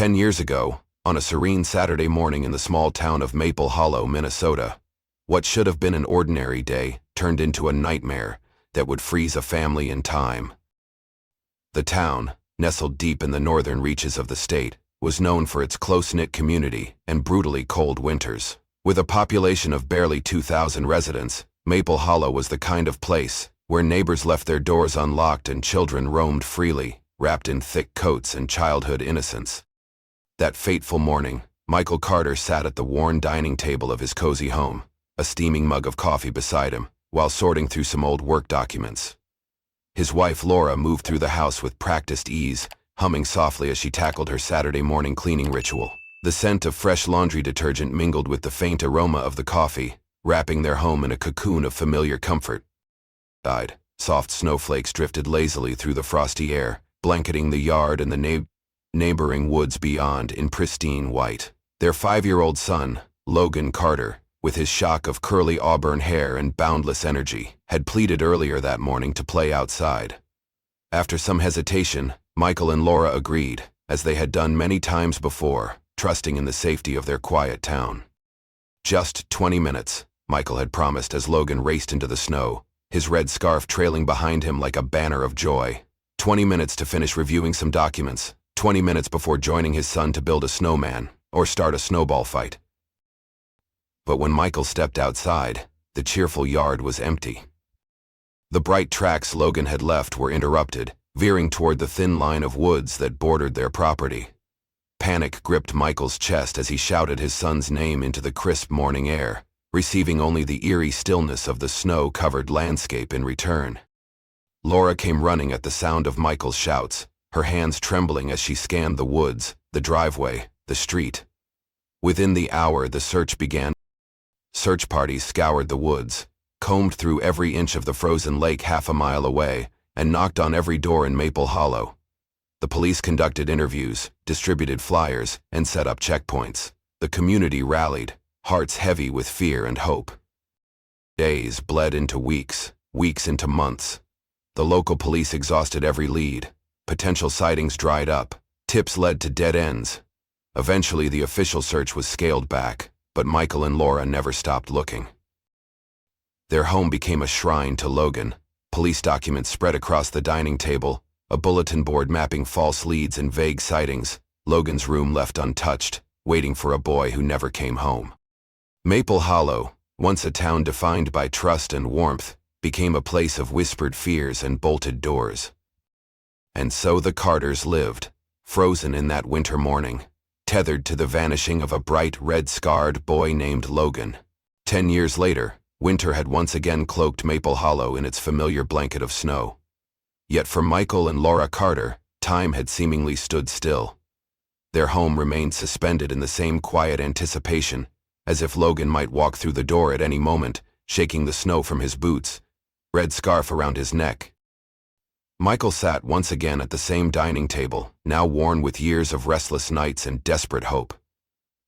10 years ago, on a serene Saturday morning in the small town of Maple Hollow, Minnesota, what should have been an ordinary day turned into a nightmare that would freeze a family in time. The town, nestled deep in the northern reaches of the state, was known for its close-knit community and brutally cold winters. With a population of barely 2,000 residents, Maple Hollow was the kind of place where neighbors left their doors unlocked and children roamed freely, wrapped in thick coats and childhood innocence. That fateful morning, Michael Carter sat at the worn dining table of his cozy home, a steaming mug of coffee beside him, while sorting through some old work documents. His wife Laura moved through the house with practiced ease, humming softly as she tackled her Saturday morning cleaning ritual. The scent of fresh laundry detergent mingled with the faint aroma of the coffee, wrapping their home in a cocoon of familiar comfort. Soft snowflakes drifted lazily through the frosty air, blanketing the yard and the neighboring woods beyond in pristine white. Their 5-year-old son, Logan Carter, with his shock of curly auburn hair and boundless energy, had pleaded earlier that morning to play outside. After some hesitation, Michael and Laura agreed, as they had done many times before, trusting in the safety of their quiet town. Just 20 minutes, Michael had promised as Logan raced into the snow, his red scarf trailing behind him like a banner of joy. 20 minutes to finish reviewing some documents, 20 minutes before joining his son to build a snowman or start a snowball fight. But when Michael stepped outside, the cheerful yard was empty. The bright tracks Logan had left were interrupted, veering toward the thin line of woods that bordered their property. Panic gripped Michael's chest as he shouted his son's name into the crisp morning air, receiving only the eerie stillness of the snow-covered landscape in return. Laura came running at the sound of Michael's shouts, her hands trembling as she scanned the woods, the driveway, the street. Within the hour the search began. Search parties scoured the woods, combed through every inch of the frozen lake half a mile away, and knocked on every door in Maple Hollow. The police conducted interviews, distributed flyers, and set up checkpoints. The community rallied, hearts heavy with fear and hope. Days bled into weeks, weeks into months. The local police exhausted every lead. Potential sightings dried up. Tips led to dead ends. Eventually the official search was scaled back, but Michael and Laura never stopped looking. Their home became a shrine to Logan. Police documents spread across the dining table, a bulletin board mapping false leads and vague sightings, Logan's room left untouched, waiting for a boy who never came home. Maple Hollow, once a town defined by trust and warmth, became a place of whispered fears and bolted doors. And so the Carters lived, frozen in that winter morning, tethered to the vanishing of a bright red-scarred boy named Logan. 10 years later, winter had once again cloaked Maple Hollow in its familiar blanket of snow. Yet for Michael and Laura Carter, time had seemingly stood still. Their home remained suspended in the same quiet anticipation, as if Logan might walk through the door at any moment, shaking the snow from his boots, red scarf around his neck. Michael sat once again at the same dining table, now worn with years of restless nights and desperate hope.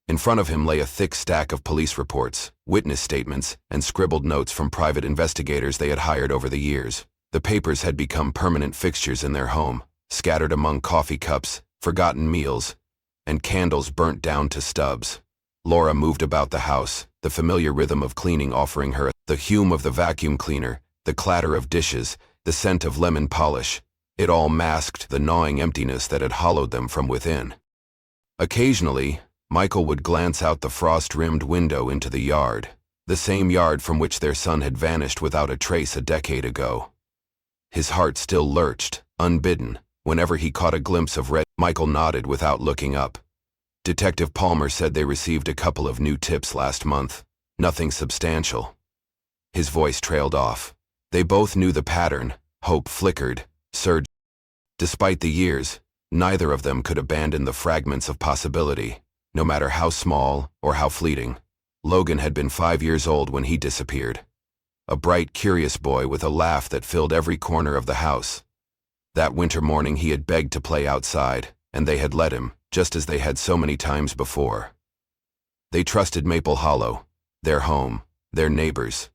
In front of him lay a thick stack of police reports, witness statements, and scribbled notes from private investigators they had hired over the years. The papers had become permanent fixtures in their home, scattered among coffee cups, forgotten meals, and candles burnt down to stubs. Laura moved about the house, the familiar rhythm of cleaning offering her the hum of the vacuum cleaner, the clatter of dishes, the scent of lemon polish. It all masked the gnawing emptiness that had hollowed them from within. Occasionally, Michael would glance out the frost-rimmed window into the yard, the same yard from which their son had vanished without a trace a decade ago. His heart still lurched, unbidden, whenever he caught a glimpse of red. Michael nodded without looking up. Detective Palmer said they received a couple of new tips last month. Nothing substantial. His voice trailed off. They both knew the pattern. Hope flickered, surged. Despite the years, neither of them could abandon the fragments of possibility, no matter how small or how fleeting. Logan had been 5 years old when he disappeared. A bright, curious boy with a laugh that filled every corner of the house. That winter morning he had begged to play outside, and they had let him, just as they had so many times before. They trusted Maple Hollow, their home, their neighbors.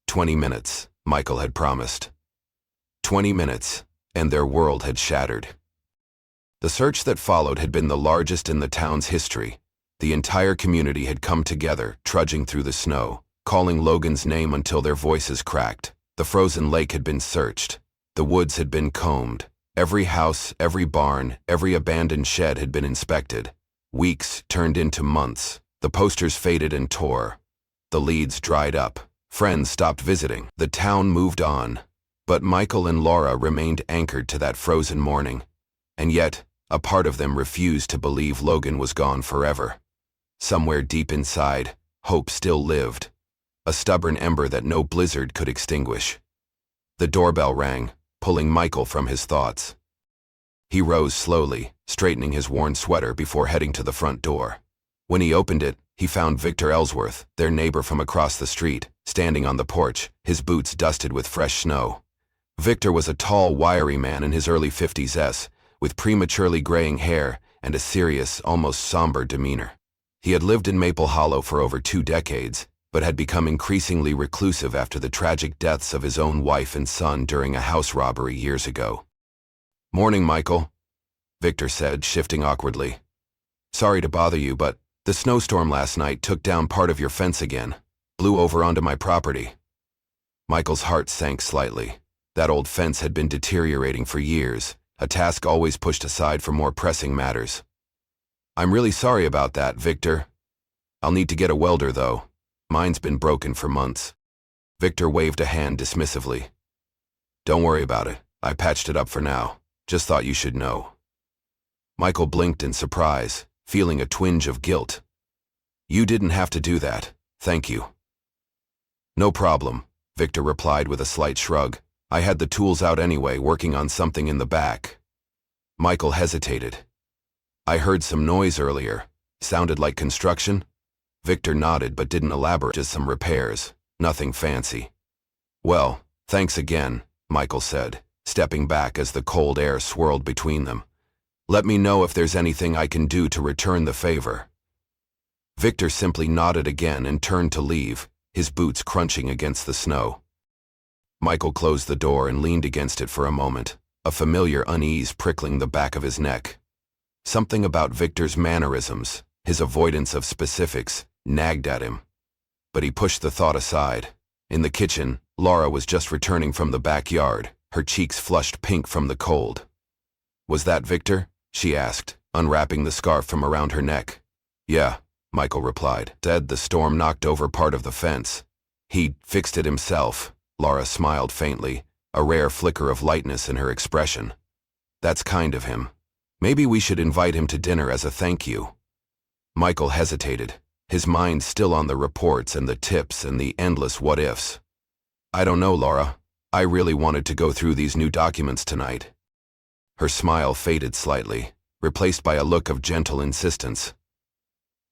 20 minutes, Michael had promised. 20 minutes, and their world had shattered. The search that followed had been the largest in the town's history. The entire community had come together, trudging through the snow, calling Logan's name until their voices cracked. The frozen lake had been searched. The woods had been combed. Every house, every barn, every abandoned shed had been inspected. Weeks turned into months. The posters faded and tore. The leads dried up. Friends stopped visiting. The town moved on. But Michael and Laura remained anchored to that frozen morning. And yet, a part of them refused to believe Logan was gone forever. Somewhere deep inside, hope still lived. A stubborn ember that no blizzard could extinguish. The doorbell rang, pulling Michael from his thoughts. He rose slowly, straightening his worn sweater before heading to the front door. When he opened it, he found Victor Ellsworth, their neighbor from across the street, standing on the porch, his boots dusted with fresh snow. Victor was a tall, wiry man in his early 50s, with prematurely graying hair and a serious, almost somber demeanor. He had lived in Maple Hollow for over 2 decades, but had become increasingly reclusive after the tragic deaths of his own wife and son during a house robbery years ago. "Morning, Michael," Victor said, shifting awkwardly. "Sorry to bother you, but the snowstorm last night took down part of your fence again, blew over onto my property." Michael's heart sank slightly. That old fence had been deteriorating for years, a task always pushed aside for more pressing matters. "I'm really sorry about that, Victor. I'll need to get a welder, though. Mine's been broken for months." Victor waved a hand dismissively. "Don't worry about it. I patched it up for now. Just thought you should know." Michael blinked in surprise, feeling a twinge of guilt. "You didn't have to do that. Thank you." "No problem," Victor replied with a slight shrug. "I had the tools out anyway, working on something in the back." Michael hesitated. "I heard some noise earlier. Sounded like construction?" Victor nodded but didn't elaborate. "Just some repairs. Nothing fancy." "Well, thanks again," Michael said, stepping back as the cold air swirled between them. "Let me know if there's anything I can do to return the favor." Victor simply nodded again and turned to leave, his boots crunching against the snow. Michael closed the door and leaned against it for a moment, a familiar unease prickling the back of his neck. Something about Victor's mannerisms, his avoidance of specifics, nagged at him. But he pushed the thought aside. In the kitchen, Laura was just returning from the backyard, her cheeks flushed pink from the cold. "Was that Victor?" she asked, unwrapping the scarf from around her neck. "Yeah," Michael replied. "Said the storm knocked over part of the fence. He fixed it himself." Laura smiled faintly, a rare flicker of lightness in her expression. "That's kind of him. Maybe we should invite him to dinner as a thank you." Michael hesitated, his mind still on the reports and the tips and the endless what-ifs. "I don't know, Laura. I really wanted to go through these new documents tonight." Her smile faded slightly, replaced by a look of gentle insistence.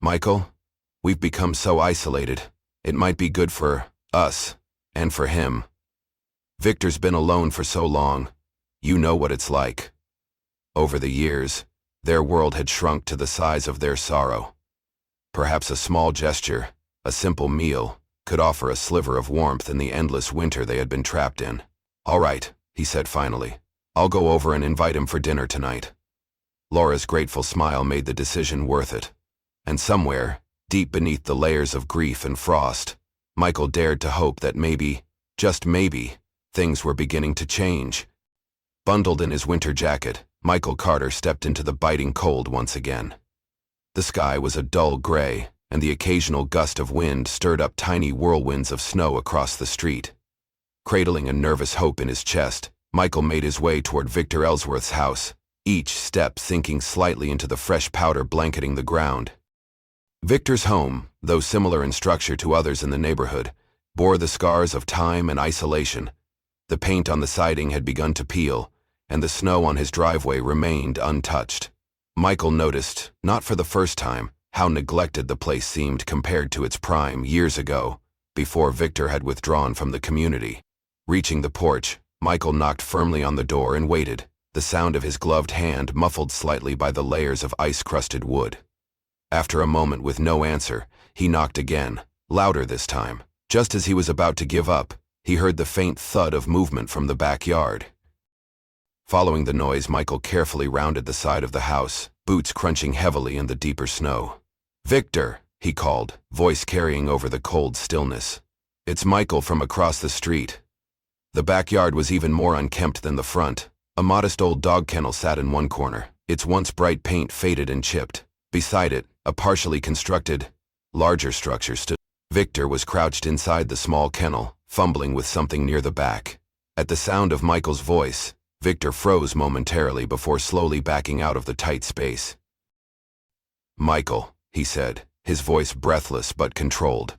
"Michael, we've become so isolated. It might be good for us, and for him. Victor's been alone for so long. You know what it's like." Over the years, their world had shrunk to the size of their sorrow. Perhaps a small gesture, a simple meal, could offer a sliver of warmth in the endless winter they had been trapped in. "All right," he said finally. "I'll go over and invite him for dinner tonight." Laura's grateful smile made the decision worth it. And somewhere, deep beneath the layers of grief and frost, Michael dared to hope that maybe, just maybe, things were beginning to change. Bundled in his winter jacket, Michael Carter stepped into the biting cold once again. The sky was a dull gray, and the occasional gust of wind stirred up tiny whirlwinds of snow across the street. Cradling a nervous hope in his chest, Michael made his way toward Victor Ellsworth's house, each step sinking slightly into the fresh powder blanketing the ground. Victor's home, though similar in structure to others in the neighborhood, bore the scars of time and isolation. The paint on the siding had begun to peel, and the snow on his driveway remained untouched. Michael noticed, not for the first time, how neglected the place seemed compared to its prime years ago, before Victor had withdrawn from the community. Reaching the porch, Michael knocked firmly on the door and waited, the sound of his gloved hand muffled slightly by the layers of ice-crusted wood. After a moment with no answer, he knocked again, louder this time. Just as he was about to give up, he heard the faint thud of movement from the backyard. Following the noise, Michael carefully rounded the side of the house, boots crunching heavily in the deeper snow. "Victor," he called, voice carrying over the cold stillness. "It's Michael from across the street." The backyard was even more unkempt than the front. A modest old dog kennel sat in one corner, its once bright paint faded and chipped. Beside it, a partially constructed, larger structure stood. Victor was crouched inside the small kennel, fumbling with something near the back. At the sound of Michael's voice, Victor froze momentarily before slowly backing out of the tight space. "Michael," he said, his voice breathless but controlled.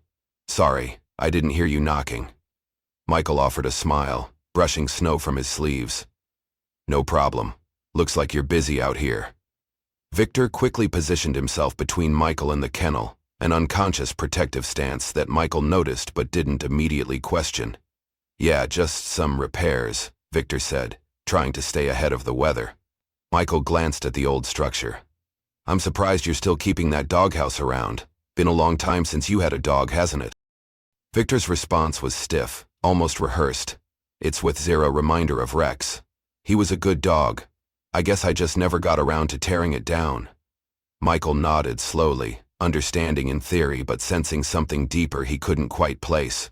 "Sorry, I didn't hear you knocking." Michael offered a smile, brushing snow from his sleeves. "No problem. Looks like you're busy out here." Victor quickly positioned himself between Michael and the kennel, an unconscious protective stance that Michael noticed but didn't immediately question. "Yeah, just some repairs," Victor said, trying to stay ahead of the weather. Michael glanced at the old structure. "I'm surprised you're still keeping that doghouse around. Been a long time since you had a dog, hasn't it?" Victor's response was stiff, almost rehearsed. "It's with zero reminder of Rex. He was a good dog. I guess I just never got around to tearing it down." Michael nodded slowly, understanding in theory but sensing something deeper he couldn't quite place.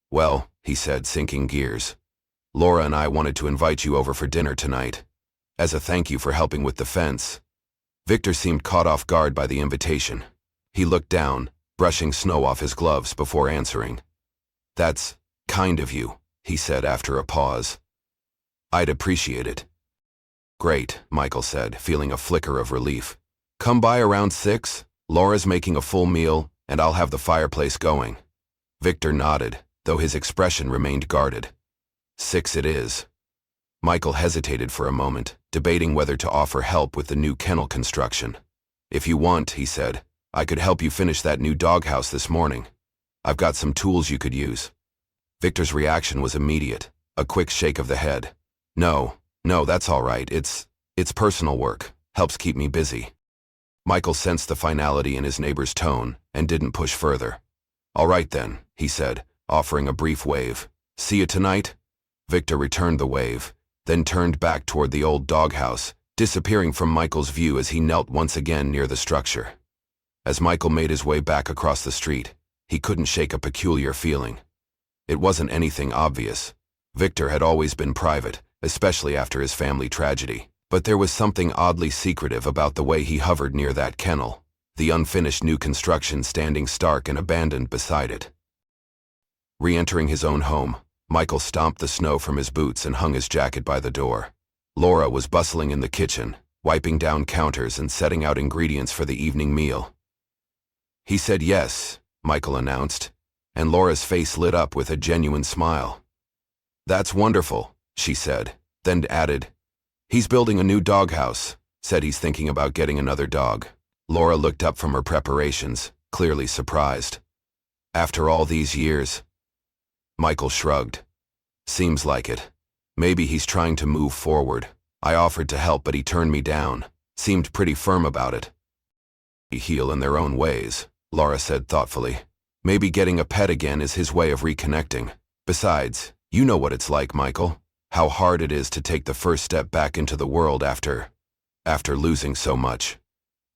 "Well," he said, sinking gears, "Laura and I wanted to invite you over for dinner tonight, as a thank you for helping with the fence." Victor seemed caught off guard by the invitation. He looked down, brushing snow off his gloves before answering. "That's kind of you," he said after a pause. "I'd appreciate it." "Great," Michael said, feeling a flicker of relief. "Come by around 6. Laura's making a full meal, and I'll have the fireplace going." Victor nodded, though his expression remained guarded. 6 it is. Michael hesitated for a moment, debating whether to offer help with the new kennel construction. "If you want," he said, "I could help you finish that new doghouse this morning. I've got some tools you could use." Victor's reaction was immediate, a quick shake of the head. No, that's all right. It's personal work. Helps keep me busy." Michael sensed the finality in his neighbor's tone and didn't push further. "All right then," he said, offering a brief wave. "See you tonight?" Victor returned the wave, then turned back toward the old doghouse, disappearing from Michael's view as he knelt once again near the structure. As Michael made his way back across the street, he couldn't shake a peculiar feeling. It wasn't anything obvious. Victor had always been private, especially after his family tragedy, but there was something oddly secretive about the way he hovered near that kennel, the unfinished new construction standing stark and abandoned beside it. Re-entering his own home, Michael stomped the snow from his boots and hung his jacket by the door. Laura was bustling in the kitchen, wiping down counters and setting out ingredients for the evening meal. "He said yes," Michael announced, and Laura's face lit up with a genuine smile. "That's wonderful," she said, then added, "He's building a new doghouse, said he's thinking about getting another dog." Laura looked up from her preparations, clearly surprised. "After all these years?" Michael shrugged. "Seems like it. Maybe he's trying to move forward. I offered to help, but he turned me down. Seemed pretty firm about it." "They heal in their own ways," Laura said thoughtfully. "Maybe getting a pet again is his way of reconnecting. Besides, you know what it's like, Michael. How hard it is to take the first step back into the world after losing so much."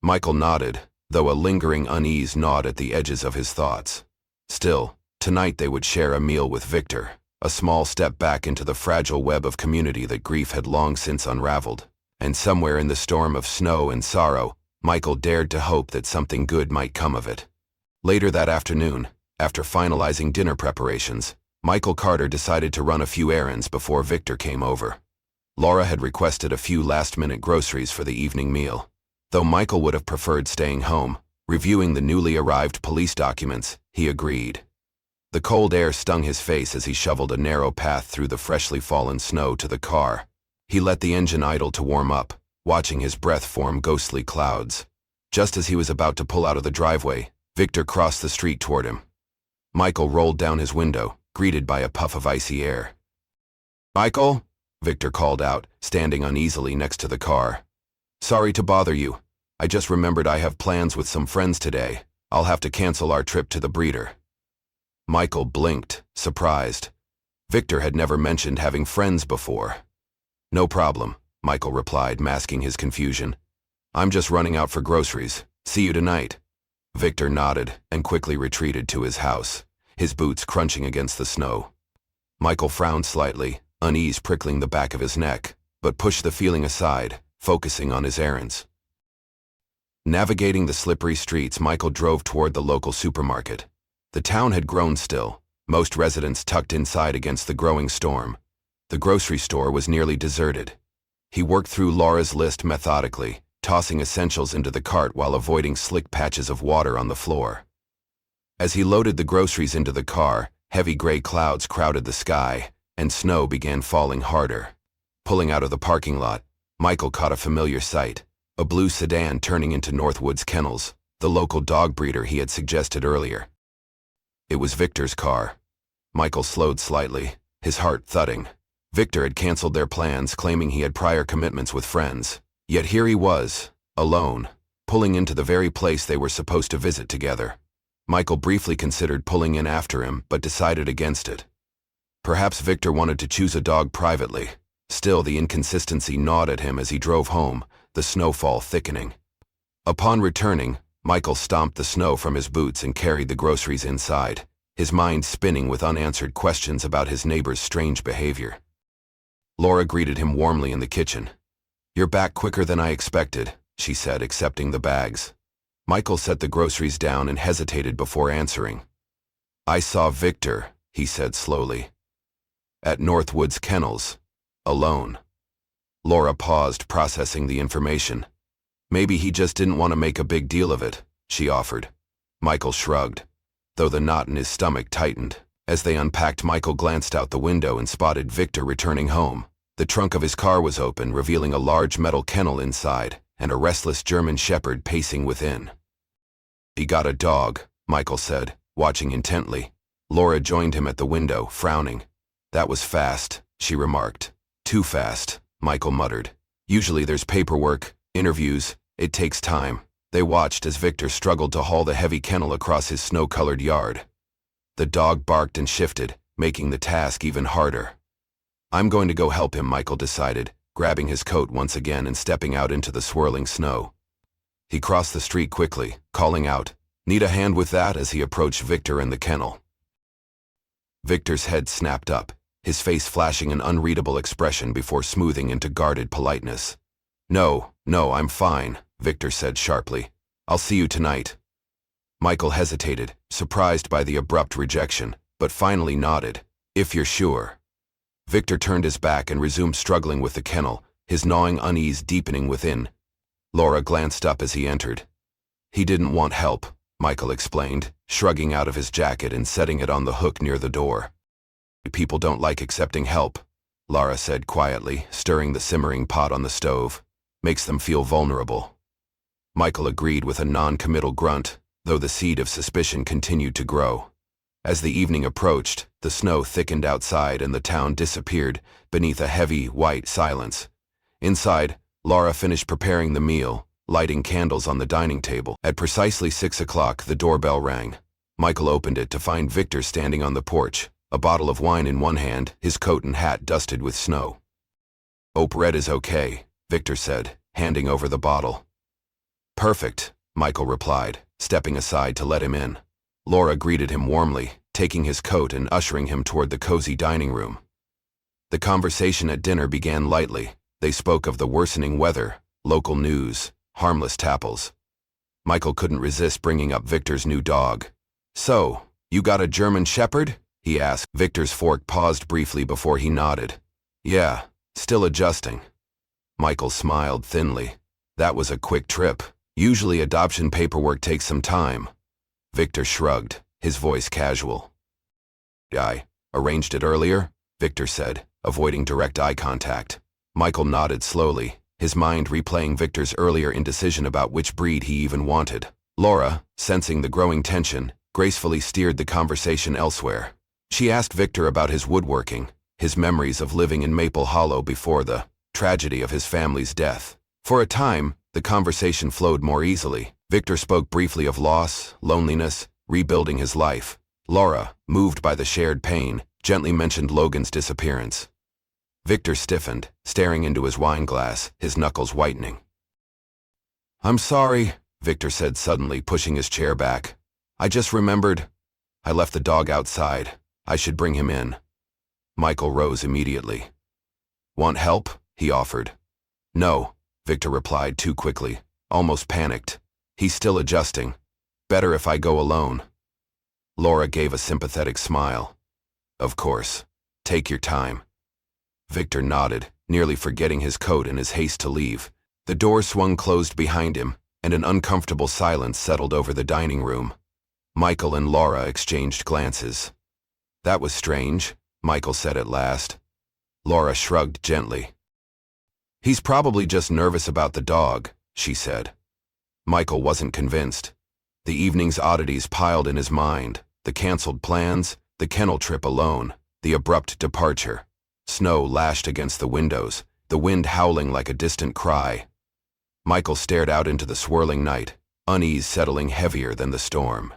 Michael nodded, though a lingering unease gnawed at the edges of his thoughts. Still, tonight they would share a meal with Victor, a small step back into the fragile web of community that grief had long since unraveled. And somewhere in the storm of snow and sorrow, Michael dared to hope that something good might come of it. Later that afternoon, after finalizing dinner preparations, Michael Carter decided to run a few errands before Victor came over. Laura had requested a few last-minute groceries for the evening meal. Though Michael would have preferred staying home, reviewing the newly arrived police documents, he agreed. The cold air stung his face as he shoveled a narrow path through the freshly fallen snow to the car. He let the engine idle to warm up, watching his breath form ghostly clouds. Just as he was about to pull out of the driveway, Victor crossed the street toward him. Michael rolled down his window, greeted by a puff of icy air. "Michael?" Victor called out, standing uneasily next to the car. "Sorry to bother you. I just remembered I have plans with some friends today. I'll have to cancel our trip to the breeder." Michael blinked, surprised. Victor had never mentioned having friends before. "No problem. Michael replied, masking his confusion. I'm just running out for groceries. See you tonight. Victor nodded and quickly retreated to his house, his boots crunching against the snow. Michael frowned slightly, unease prickling the back of his neck, but pushed the feeling aside, focusing on his errands. Navigating the slippery streets, Michael drove toward the local supermarket. The town had grown still, most residents tucked inside against the growing storm. The grocery store was nearly deserted. He worked through Laura's list methodically, tossing essentials into the cart while avoiding slick patches of water on the floor. As he loaded the groceries into the car, heavy gray clouds crowded the sky, and snow began falling harder. Pulling out of the parking lot, Michael caught a familiar sight, a blue sedan turning into Northwood's Kennels, the local dog breeder he had suggested earlier. It was Victor's car. Michael slowed slightly, his heart thudding. Victor had canceled their plans, claiming he had prior commitments with friends. Yet here he was, alone, pulling into the very place they were supposed to visit together. Michael briefly considered pulling in after him, but decided against it. Perhaps Victor wanted to choose a dog privately. Still, the inconsistency gnawed at him as he drove home, the snowfall thickening. Upon returning, Michael stomped the snow from his boots and carried the groceries inside, his mind spinning with unanswered questions about his neighbor's strange behavior. Laura greeted him warmly in the kitchen. "You're back quicker than I expected," she said, accepting the bags. Michael set the groceries down and hesitated before answering. "I saw Victor," he said slowly. "At Northwood's Kennels. Alone." Laura paused, processing the information. "Maybe he just didn't want to make a big deal of it," she offered. Michael shrugged, though the knot in his stomach tightened. As they unpacked, Michael glanced out the window and spotted Victor returning home. The trunk of his car was open, revealing a large metal kennel inside, and a restless German shepherd pacing within. "He got a dog," Michael said, watching intently. Laura joined him at the window, frowning. "That was fast," she remarked. "Too fast," Michael muttered. "Usually there's paperwork, interviews, it takes time." They watched as Victor struggled to haul the heavy kennel across his snow-colored yard. The dog barked and shifted, making the task even harder. "I'm going to go help him," Michael decided, grabbing his coat once again and stepping out into the swirling snow. He crossed the street quickly, calling out, "Need a hand with that?" as he approached Victor and the kennel. Victor's head snapped up, his face flashing an unreadable expression before smoothing into guarded politeness. No, I'm fine," Victor said sharply. "I'll see you tonight." Michael hesitated, surprised by the abrupt rejection, but finally nodded. "If you're sure." Victor turned his back and resumed struggling with the kennel, his gnawing unease deepening within. Laura glanced up as he entered. "He didn't want help," Michael explained, shrugging out of his jacket and setting it on the hook near the door. "People don't like accepting help," Laura said quietly, stirring the simmering pot on the stove. "Makes them feel vulnerable." Michael agreed with a non-committal grunt, though the seed of suspicion continued to grow. As the evening approached, the snow thickened outside and the town disappeared beneath a heavy, white silence. Inside, Laura finished preparing the meal, lighting candles on the dining table. At precisely 6 o'clock, the doorbell rang. Michael opened it to find Victor standing on the porch, a bottle of wine in one hand, his coat and hat dusted with snow. "Hope Red is okay," Victor said, handing over the bottle. "Perfect," Michael replied, stepping aside to let him in. Laura greeted him warmly, taking his coat and ushering him toward the cozy dining room. The conversation at dinner began lightly. They spoke of the worsening weather, local news, harmless tapples. Michael couldn't resist bringing up Victor's new dog. "So, you got a German shepherd?" he asked. Victor's fork paused briefly before he nodded. "Yeah, still adjusting." Michael smiled thinly. "That was a quick trip. Usually adoption paperwork takes some time." Victor shrugged, his voice casual. "I arranged it earlier," Victor said, avoiding direct eye contact. Michael nodded slowly, his mind replaying Victor's earlier indecision about which breed he even wanted. Laura, sensing the growing tension, gracefully steered the conversation elsewhere. She asked Victor about his woodworking, his memories of living in Maple Hollow before the tragedy of his family's death. For a time, the conversation flowed more easily. Victor spoke briefly of loss, loneliness, rebuilding his life. Laura, moved by the shared pain, gently mentioned Logan's disappearance. Victor stiffened, staring into his wine glass, his knuckles whitening. "I'm sorry," Victor said suddenly, pushing his chair back. "I just remembered. I left the dog outside. I should bring him in." Michael rose immediately. "Want help?" he offered. "No," Victor replied too quickly, almost panicked. "He's still adjusting. Better if I go alone." Laura gave a sympathetic smile. "Of course. Take your time." Victor nodded, nearly forgetting his coat in his haste to leave. The door swung closed behind him, and an uncomfortable silence settled over the dining room. Michael and Laura exchanged glances. "That was strange," Michael said at last. Laura shrugged gently. "He's probably just nervous about the dog," she said. Michael wasn't convinced. The evening's oddities piled in his mind: the canceled plans, the kennel trip alone, the abrupt departure. Snow lashed against the windows, the wind howling like a distant cry. Michael stared out into the swirling night, unease settling heavier than the storm.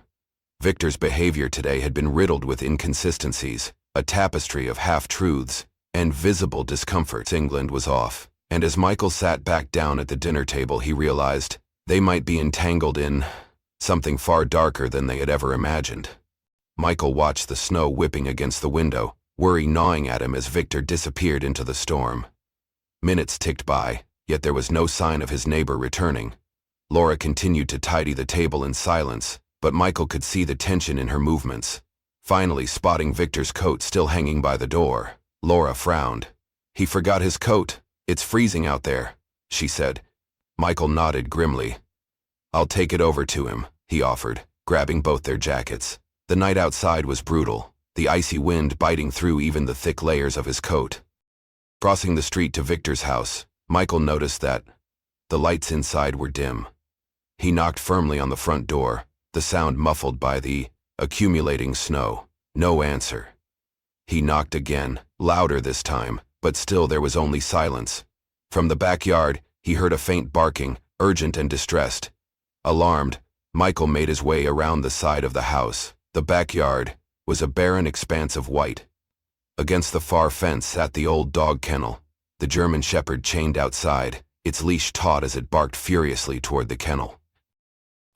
Victor's behavior today had been riddled with inconsistencies, a tapestry of half-truths, and visible discomforts. England was off, and as Michael sat back down at the dinner table, he realized they might be entangled in something far darker than they had ever imagined. Michael watched the snow whipping against the window, worry gnawing at him as Victor disappeared into the storm. Minutes ticked by, yet there was no sign of his neighbor returning. Laura continued to tidy the table in silence, but Michael could see the tension in her movements. Finally, spotting Victor's coat still hanging by the door, Laura frowned. "He forgot his coat. It's freezing out there," she said. Michael nodded grimly. "I'll take it over to him," he offered, grabbing both their jackets. The night outside was brutal, the icy wind biting through even the thick layers of his coat. Crossing the street to Victor's house, Michael noticed that the lights inside were dim. He knocked firmly on the front door, the sound muffled by the accumulating snow. No answer. He knocked again, louder this time, but still there was only silence. From the backyard, he heard a faint barking, urgent and distressed. Alarmed, Michael made his way around the side of the house. The backyard was a barren expanse of white. Against the far fence sat the old dog kennel, the German shepherd chained outside, its leash taut as it barked furiously toward the kennel.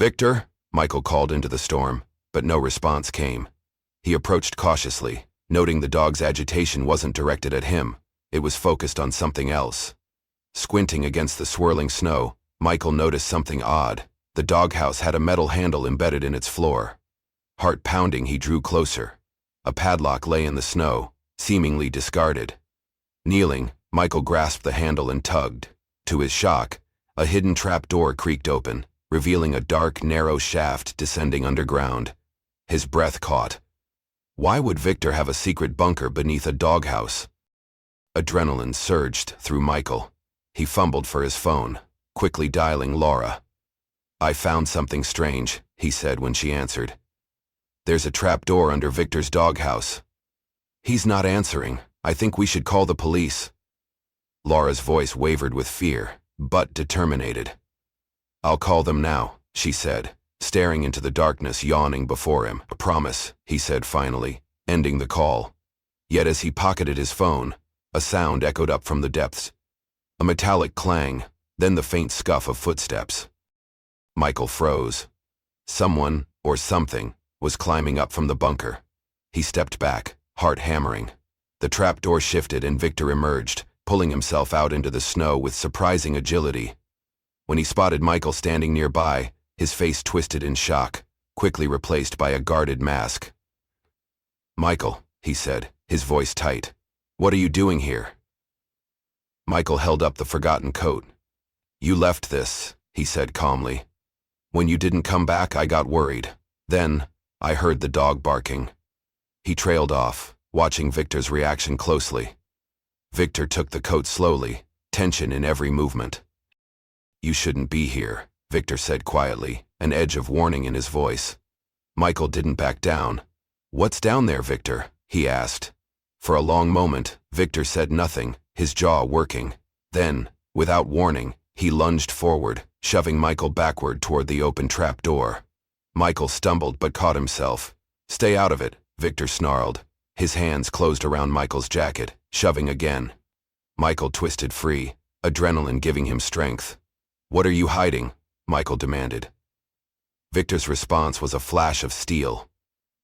"Victor," Michael called into the storm, but no response came. He approached cautiously, noting the dog's agitation wasn't directed at him, it was focused on something else. Squinting against the swirling snow, Michael noticed something odd. The doghouse had a metal handle embedded in its floor. Heart pounding, he drew closer. A padlock lay in the snow, seemingly discarded. Kneeling, Michael grasped the handle and tugged. To his shock, a hidden trap door creaked open, revealing a dark, narrow shaft descending underground. His breath caught. Why would Victor have a secret bunker beneath a doghouse? Adrenaline surged through Michael. He fumbled for his phone, quickly dialing Laura. "I found something strange," he said when she answered. "There's a trap door under Victor's doghouse." "He's not answering. I think we should call the police." Laura's voice wavered with fear, but determined. "I'll call them now," she said, staring into the darkness yawning before him. "I promise," he said finally, ending the call. Yet as he pocketed his phone, a sound echoed up from the depths. A metallic clang, then the faint scuff of footsteps. Michael froze. Someone, or something, was climbing up from the bunker. He stepped back, heart hammering. The trapdoor shifted and Victor emerged, pulling himself out into the snow with surprising agility. When he spotted Michael standing nearby, his face twisted in shock, quickly replaced by a guarded mask. "Michael," he said, his voice tight, "what are you doing here?" Michael held up the forgotten coat. "You left this," he said calmly. "When you didn't come back, I got worried. Then, I heard the dog barking." He trailed off, watching Victor's reaction closely. Victor took the coat slowly, tension in every movement. "You shouldn't be here," Victor said quietly, an edge of warning in his voice. Michael didn't back down. "What's down there, Victor?" he asked. For a long moment, Victor said nothing, his jaw working. Then, without warning, he lunged forward, shoving Michael backward toward the open trap door. Michael stumbled but caught himself. "Stay out of it," Victor snarled. His hands closed around Michael's jacket, shoving again. Michael twisted free, adrenaline giving him strength. "What are you hiding?" Michael demanded. Victor's response was a flash of steel.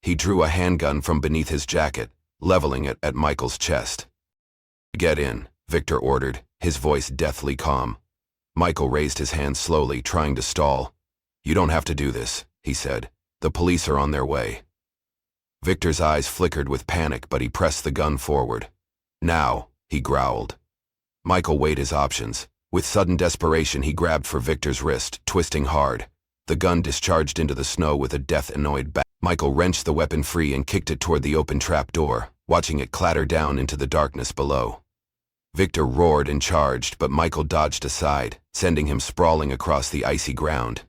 He drew a handgun from beneath his jacket, leveling it at Michael's chest. "Get in," Victor ordered, his voice deathly calm. Michael raised his hand slowly, trying to stall. "You don't have to do this," he said. "The police are on their way." Victor's eyes flickered with panic, but he pressed the gun forward. "Now," he growled. Michael weighed his options. With sudden desperation, he grabbed for Victor's wrist, twisting hard. The gun discharged into the snow with a death-annoyed bang. Michael wrenched the weapon free and kicked it toward the open trap door, watching it clatter down into the darkness below. Victor roared and charged, but Michael dodged aside, sending him sprawling across the icy ground.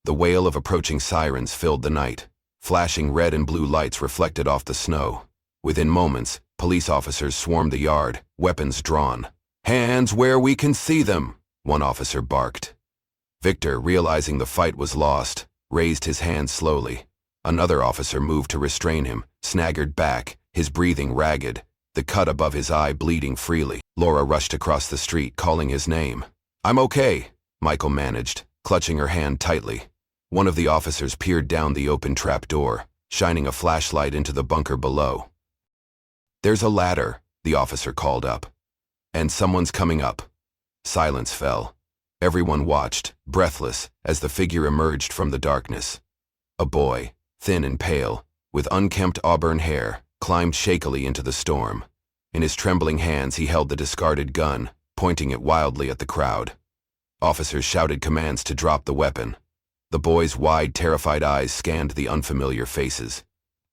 The wail of approaching sirens filled the night. Flashing red and blue lights reflected off the snow. Within moments, police officers swarmed the yard, weapons drawn. "Hands where we can see them," one officer barked. Victor, realizing the fight was lost, raised his hand slowly. Another officer moved to restrain him, snaggered back, his breathing ragged, the cut above his eye bleeding freely. Laura rushed across the street, calling his name. "I'm okay," Michael managed, clutching her hand tightly. One of the officers peered down the open trap door, shining a flashlight into the bunker below. "There's a ladder," the officer called up. "And someone's coming up." Silence fell. Everyone watched, breathless, as the figure emerged from the darkness. A boy, thin and pale, with unkempt auburn hair, climbed shakily into the storm. In his trembling hands he held the discarded gun, pointing it wildly at the crowd. Officers shouted commands to drop the weapon. The boy's wide, terrified eyes scanned the unfamiliar faces.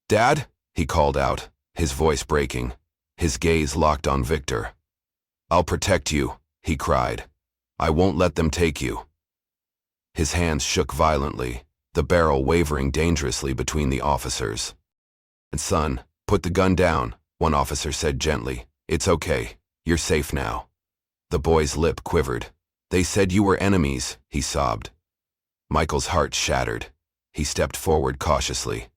"Dad?" he called out, his voice breaking. His gaze locked on Victor. "I'll protect you," he cried. "I won't let them take you." His hands shook violently, the barrel wavering dangerously between the officers. "Son, put the gun down," one officer said gently. "It's okay. You're safe now." The boy's lip quivered. "They said you were enemies," he sobbed. Michael's heart shattered. He stepped forward cautiously.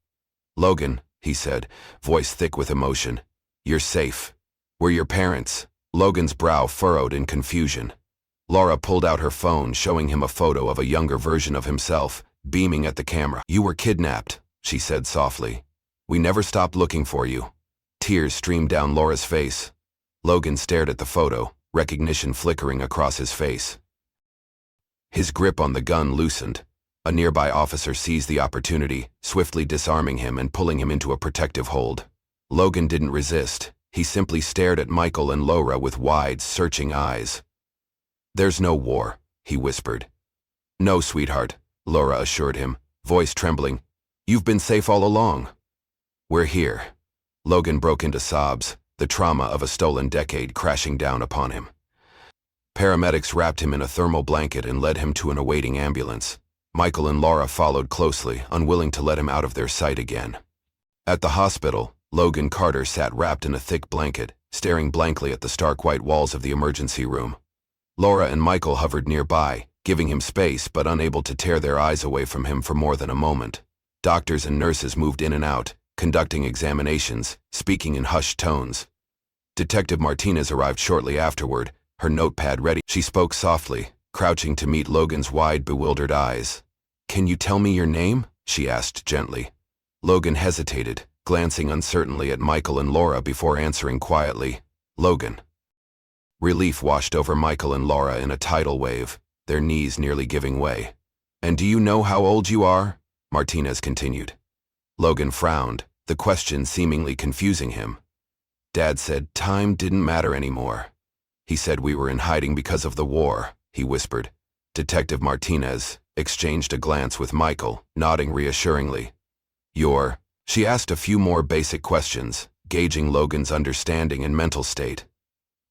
"Logan," he said, voice thick with emotion, "you're safe. We're your parents." Logan's brow furrowed in confusion. Laura pulled out her phone, showing him a photo of a younger version of himself, beaming at the camera. "You were kidnapped," she said softly. "We never stopped looking for you." Tears streamed down Laura's face. Logan stared at the photo, recognition flickering across his face. His grip on the gun loosened. A nearby officer seized the opportunity, swiftly disarming him and pulling him into a protective hold. Logan didn't resist. He simply stared at Michael and Laura with wide, searching eyes. "There's no war," he whispered. "No, sweetheart," Laura assured him, voice trembling. "You've been safe all along." "We're here." Logan broke into sobs, the trauma of a stolen decade crashing down upon him. Paramedics wrapped him in a thermal blanket and led him to an awaiting ambulance. Michael and Laura followed closely, unwilling to let him out of their sight again. At the hospital, Logan Carter sat wrapped in a thick blanket, staring blankly at the stark white walls of the emergency room. Laura and Michael hovered nearby, giving him space but unable to tear their eyes away from him for more than a moment. Doctors and nurses moved in and out, conducting examinations, speaking in hushed tones. Detective Martinez arrived shortly afterward, her notepad ready. She spoke softly, crouching to meet Logan's wide, bewildered eyes. "Can you tell me your name?" she asked gently. Logan hesitated, glancing uncertainly at Michael and Laura before answering quietly, "Logan." Relief washed over Michael and Laura in a tidal wave, their knees nearly giving way. "And do you know how old you are?" Martinez continued. Logan frowned, the question seemingly confusing him. "Dad said time didn't matter anymore. He said we were in hiding because of the war," he whispered. Detective Martinez exchanged a glance with Michael, nodding reassuringly. She asked a few more basic questions, gauging Logan's understanding and mental state.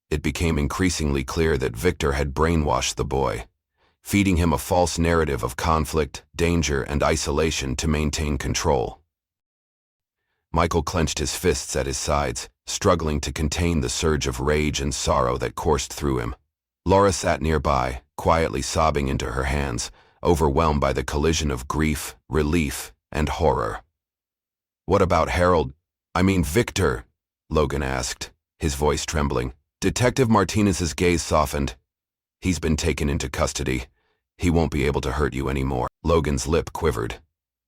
It became increasingly clear that Victor had brainwashed the boy, feeding him a false narrative of conflict, danger, and isolation to maintain control. Michael clenched his fists at his sides, struggling to contain the surge of rage and sorrow that coursed through him. Laura sat nearby, quietly sobbing into her hands, overwhelmed by the collision of grief, relief, and horror. "What about Harold? I mean Victor?" Logan asked, his voice trembling. Detective Martinez's gaze softened. He's been taken into custody. He won't be able to hurt you anymore. Logan's lip quivered.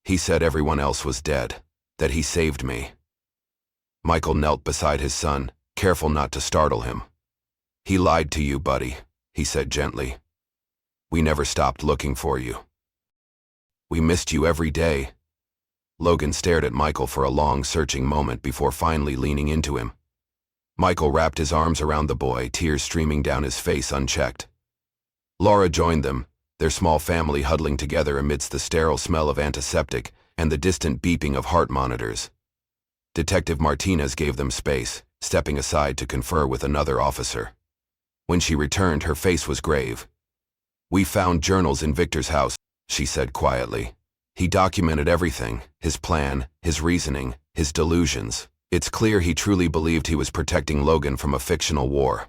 He said everyone else was dead, that he saved me. Michael knelt beside his son, careful not to startle him. He lied to you, buddy, he said gently. We never stopped looking for you. We missed you every day. Logan stared at Michael for a long, searching moment before finally leaning into him. Michael wrapped his arms around the boy, tears streaming down his face unchecked. Laura joined them, their small family huddling together amidst the sterile smell of antiseptic and the distant beeping of heart monitors. Detective Martinez gave them space, stepping aside to confer with another officer. When she returned, her face was grave. We found journals in Victor's house, she said quietly. He documented everything, his plan, his reasoning, his delusions. It's clear he truly believed he was protecting Logan from a fictional war.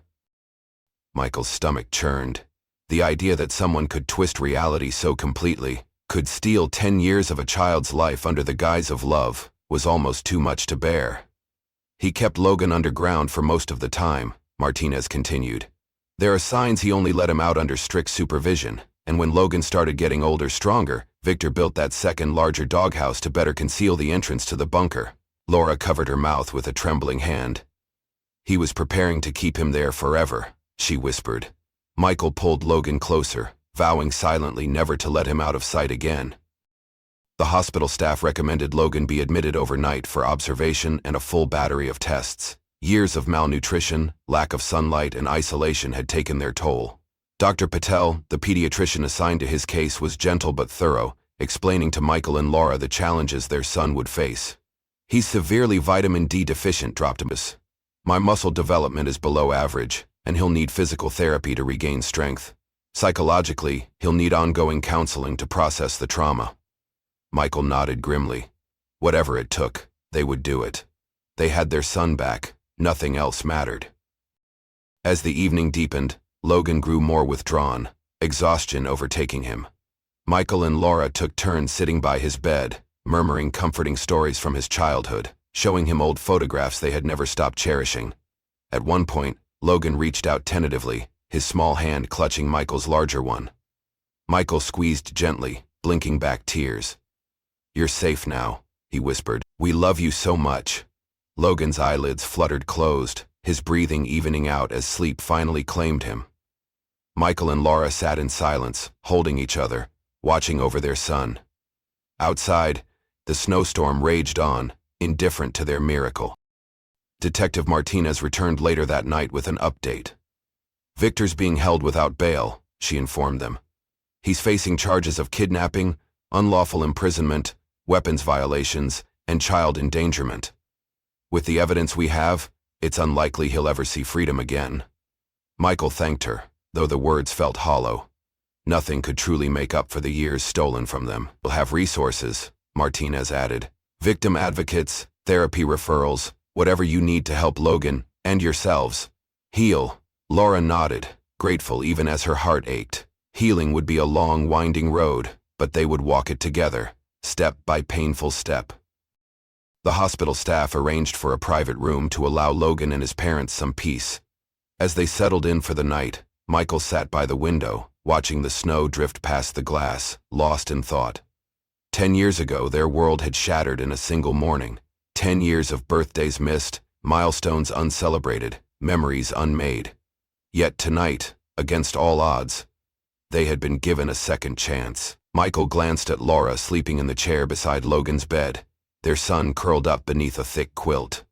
Michael's stomach churned. The idea that someone could twist reality so completely, could steal 10 years of a child's life under the guise of love, was almost too much to bear. He kept Logan underground for most of the time, Martinez continued. There are signs he only let him out under strict supervision, and when Logan started getting older, stronger, Victor built that second, larger doghouse to better conceal the entrance to the bunker. Laura covered her mouth with a trembling hand. He was preparing to keep him there forever, she whispered. Michael pulled Logan closer, vowing silently never to let him out of sight again. The hospital staff recommended Logan be admitted overnight for observation and a full battery of tests. Years of malnutrition, lack of sunlight, and isolation had taken their toll. Dr. Patel, the pediatrician assigned to his case, was gentle but thorough, explaining to Michael and Laura the challenges their son would face. He's severely vitamin D deficient, dropped him. My muscle development is below average, and he'll need physical therapy to regain strength. Psychologically, he'll need ongoing counseling to process the trauma. Michael nodded grimly. Whatever it took, they would do it. They had their son back. Nothing else mattered. As the evening deepened, Logan grew more withdrawn, exhaustion overtaking him. Michael and Laura took turns sitting by his bed, murmuring comforting stories from his childhood, showing him old photographs they had never stopped cherishing. At one point, Logan reached out tentatively, his small hand clutching Michael's larger one. Michael squeezed gently, blinking back tears. You're safe now, he whispered. We love you so much. Logan's eyelids fluttered closed, his breathing evening out as sleep finally claimed him. Michael and Laura sat in silence, holding each other, watching over their son. Outside, the snowstorm raged on, indifferent to their miracle. Detective Martinez returned later that night with an update. Victor's being held without bail, she informed them. He's facing charges of kidnapping, unlawful imprisonment, weapons violations, and child endangerment. With the evidence we have, it's unlikely he'll ever see freedom again. Michael thanked her, though the words felt hollow. Nothing could truly make up for the years stolen from them. We'll have resources, Martinez added. Victim advocates, therapy referrals, whatever you need to help Logan, and yourselves. Heal. Laura nodded, grateful even as her heart ached. Healing would be a long, winding road, but they would walk it together, step by painful step. The hospital staff arranged for a private room to allow Logan and his parents some peace. As they settled in for the night, Michael sat by the window, watching the snow drift past the glass, lost in thought. 10 years ago, their world had shattered in a single morning. 10 years of birthdays missed, milestones uncelebrated, memories unmade. Yet tonight, against all odds, they had been given a second chance. Michael glanced at Laura sleeping in the chair beside Logan's bed, their son curled up beneath a thick quilt.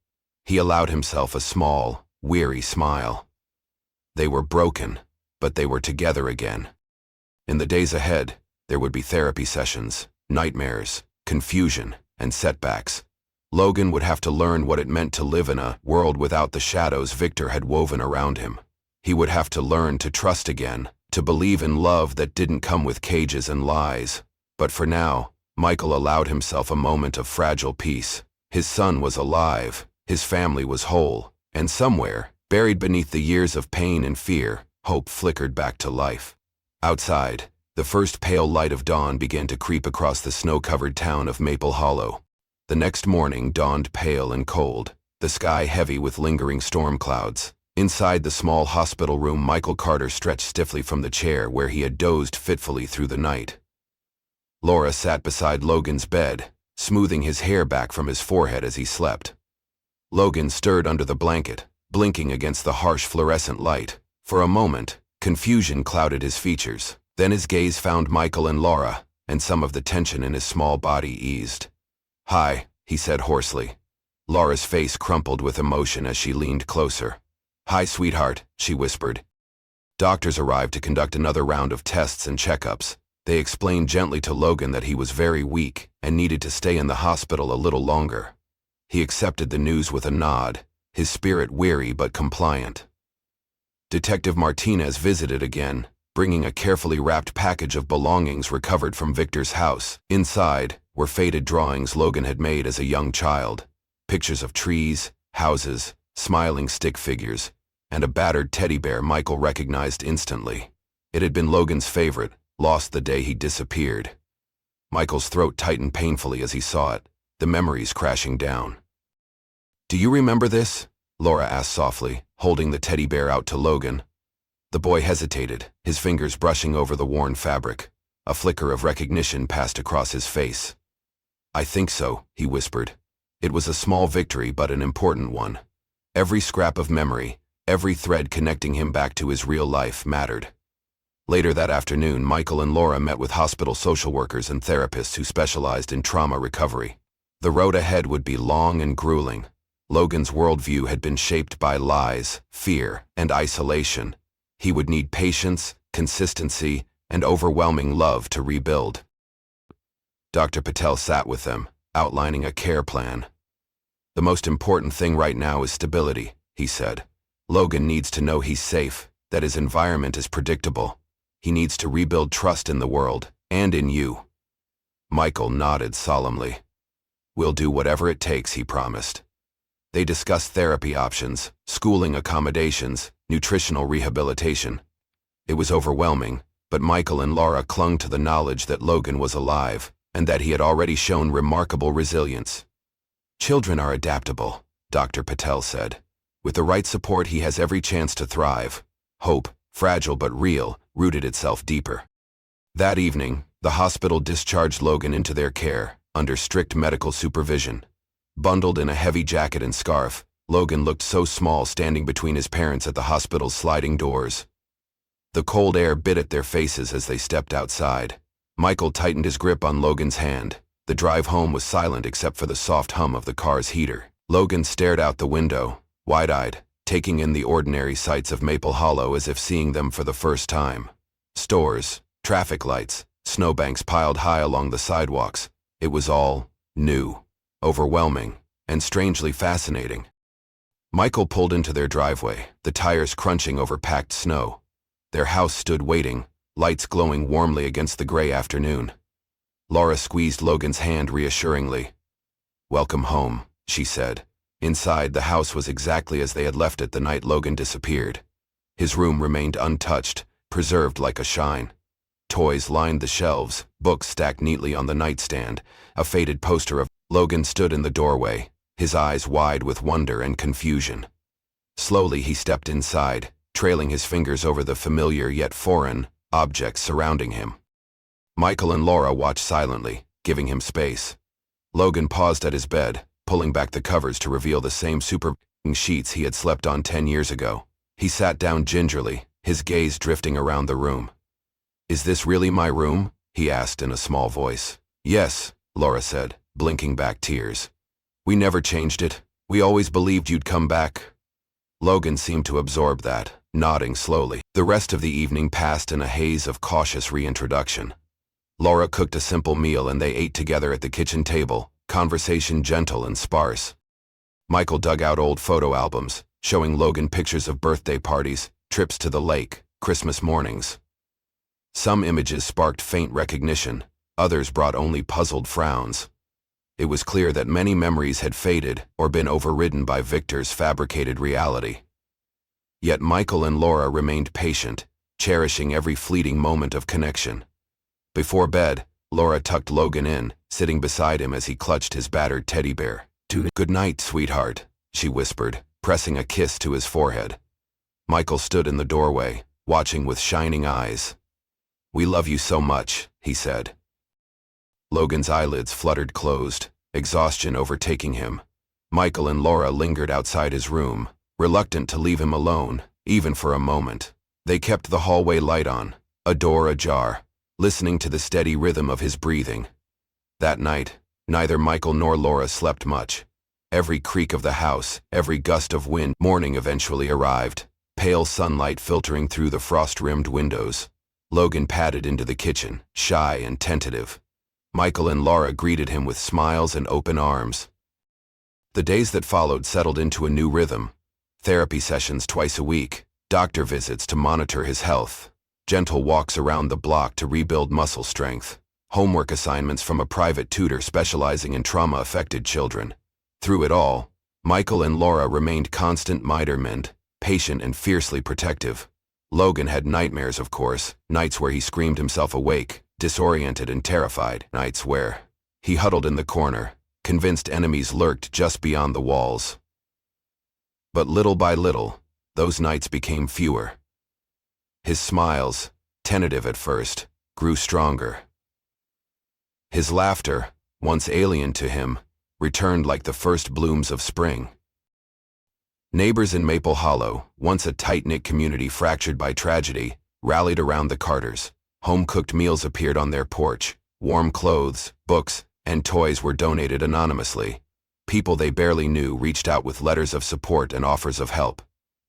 He allowed himself a small, weary smile. They were broken, but they were together again. In the days ahead, there would be therapy sessions, nightmares, confusion, and setbacks. Logan would have to learn what it meant to live in a world without the shadows Victor had woven around him. He would have to learn to trust again, to believe in love that didn't come with cages and lies. But for now, Michael allowed himself a moment of fragile peace. His son was alive, his family was whole, and somewhere, buried beneath the years of pain and fear, hope flickered back to life. Outside, the first pale light of dawn began to creep across the snow-covered town of Maple Hollow. The next morning dawned pale and cold, the sky heavy with lingering storm clouds. Inside the small hospital room, Michael Carter stretched stiffly from the chair where he had dozed fitfully through the night. Laura sat beside Logan's bed, smoothing his hair back from his forehead as he slept. Logan stirred under the blanket, blinking against the harsh fluorescent light. For a moment, confusion clouded his features. Then his gaze found Michael and Laura, and some of the tension in his small body eased. "Hi," he said hoarsely. Laura's face crumpled with emotion as she leaned closer. "Hi, sweetheart," she whispered. Doctors arrived to conduct another round of tests and checkups. They explained gently to Logan that he was very weak and needed to stay in the hospital a little longer. He accepted the news with a nod, his spirit weary but compliant. Detective Martinez visited again, bringing a carefully wrapped package of belongings recovered from Victor's house. Inside were faded drawings Logan had made as a young child, pictures of trees, houses, smiling stick figures, and a battered teddy bear Michael recognized instantly. It had been Logan's favorite, lost the day he disappeared. Michael's throat tightened painfully as he saw it, the memories crashing down. "Do you remember this?" Laura asked softly, holding the teddy bear out to Logan. The boy hesitated, his fingers brushing over the worn fabric. A flicker of recognition passed across his face. "I think so," he whispered. It was a small victory, but an important one. Every scrap of memory, every thread connecting him back to his real life mattered. Later that afternoon, Michael and Laura met with hospital social workers and therapists who specialized in trauma recovery. The road ahead would be long and grueling. Logan's worldview had been shaped by lies, fear, and isolation. He would need patience, consistency, and overwhelming love to rebuild. Dr. Patel sat with them, outlining a care plan. "The most important thing right now is stability," he said. "Logan needs to know he's safe, that his environment is predictable. He needs to rebuild trust in the world, and in you." Michael nodded solemnly. "We'll do whatever it takes," he promised. They discussed therapy options, schooling accommodations, nutritional rehabilitation. It was overwhelming, but Michael and Laura clung to the knowledge that Logan was alive, and that he had already shown remarkable resilience. "Children are adaptable," Dr. Patel said. "With the right support, he has every chance to thrive." Hope, fragile but real, rooted itself deeper. That evening, the hospital discharged Logan into their care, under strict medical supervision. Bundled in a heavy jacket and scarf, Logan looked so small standing between his parents at the hospital's sliding doors. The cold air bit at their faces as they stepped outside. Michael tightened his grip on Logan's hand. The drive home was silent except for the soft hum of the car's heater. Logan stared out the window, wide-eyed, taking in the ordinary sights of Maple Hollow as if seeing them for the first time. Stores, traffic lights, snowbanks piled high along the sidewalks. It was all new, overwhelming, and strangely fascinating. Michael pulled into their driveway, the tires crunching over packed snow. Their house stood waiting, lights glowing warmly against the gray afternoon. Laura squeezed Logan's hand reassuringly. "Welcome home," she said. Inside, the house was exactly as they had left it the night Logan disappeared. His room remained untouched, preserved like a shrine. Toys lined the shelves, books stacked neatly on the nightstand, a faded poster of Logan stood in the doorway, his eyes wide with wonder and confusion. Slowly he stepped inside, trailing his fingers over the familiar yet foreign objects surrounding him. Michael and Laura watched silently, giving him space. Logan paused at his bed, pulling back the covers to reveal the same super sheets he had slept on 10 years ago. He sat down gingerly, his gaze drifting around the room. "Is this really my room?" he asked in a small voice. "Yes," Laura said, blinking back tears. "We never changed it. We always believed you'd come back." Logan seemed to absorb that, nodding slowly. The rest of the evening passed in a haze of cautious reintroduction. Laura cooked a simple meal and they ate together at the kitchen table, conversation gentle and sparse. Michael dug out old photo albums, showing Logan pictures of birthday parties, trips to the lake, Christmas mornings. Some images sparked faint recognition, others brought only puzzled frowns. It was clear that many memories had faded or been overridden by Victor's fabricated reality. Yet Michael and Laura remained patient, cherishing every fleeting moment of connection. Before bed, Laura tucked Logan in, sitting beside him as he clutched his battered teddy bear. "Good night, sweetheart," she whispered, pressing a kiss to his forehead. Michael stood in the doorway, watching with shining eyes. "We love you so much," he said. Logan's eyelids fluttered closed, exhaustion overtaking him. Michael and Laura lingered outside his room, reluctant to leave him alone, even for a moment. They kept the hallway light on, a door ajar, listening to the steady rhythm of his breathing. That night, neither Michael nor Laura slept much. Every creak of the house, every gust of wind. Morning eventually arrived, pale sunlight filtering through the frost-rimmed windows. Logan padded into the kitchen, shy and tentative. Michael and Laura greeted him with smiles and open arms. The days that followed settled into a new rhythm. Therapy sessions twice a week, doctor visits to monitor his health, gentle walks around the block to rebuild muscle strength, homework assignments from a private tutor specializing in trauma-affected children. Through it all, Michael and Laura remained constant mitremen, patient and fiercely protective. Logan had nightmares, of course, nights where he screamed himself awake, disoriented and terrified, nights where he huddled in the corner, convinced enemies lurked just beyond the walls. But little by little, those nights became fewer. His smiles, tentative at first, grew stronger. His laughter, once alien to him, returned like the first blooms of spring. Neighbors in Maple Hollow, once a tight-knit community fractured by tragedy, rallied around the Carters. Home-cooked meals appeared on their porch, warm clothes, books, and toys were donated anonymously. People they barely knew reached out with letters of support and offers of help.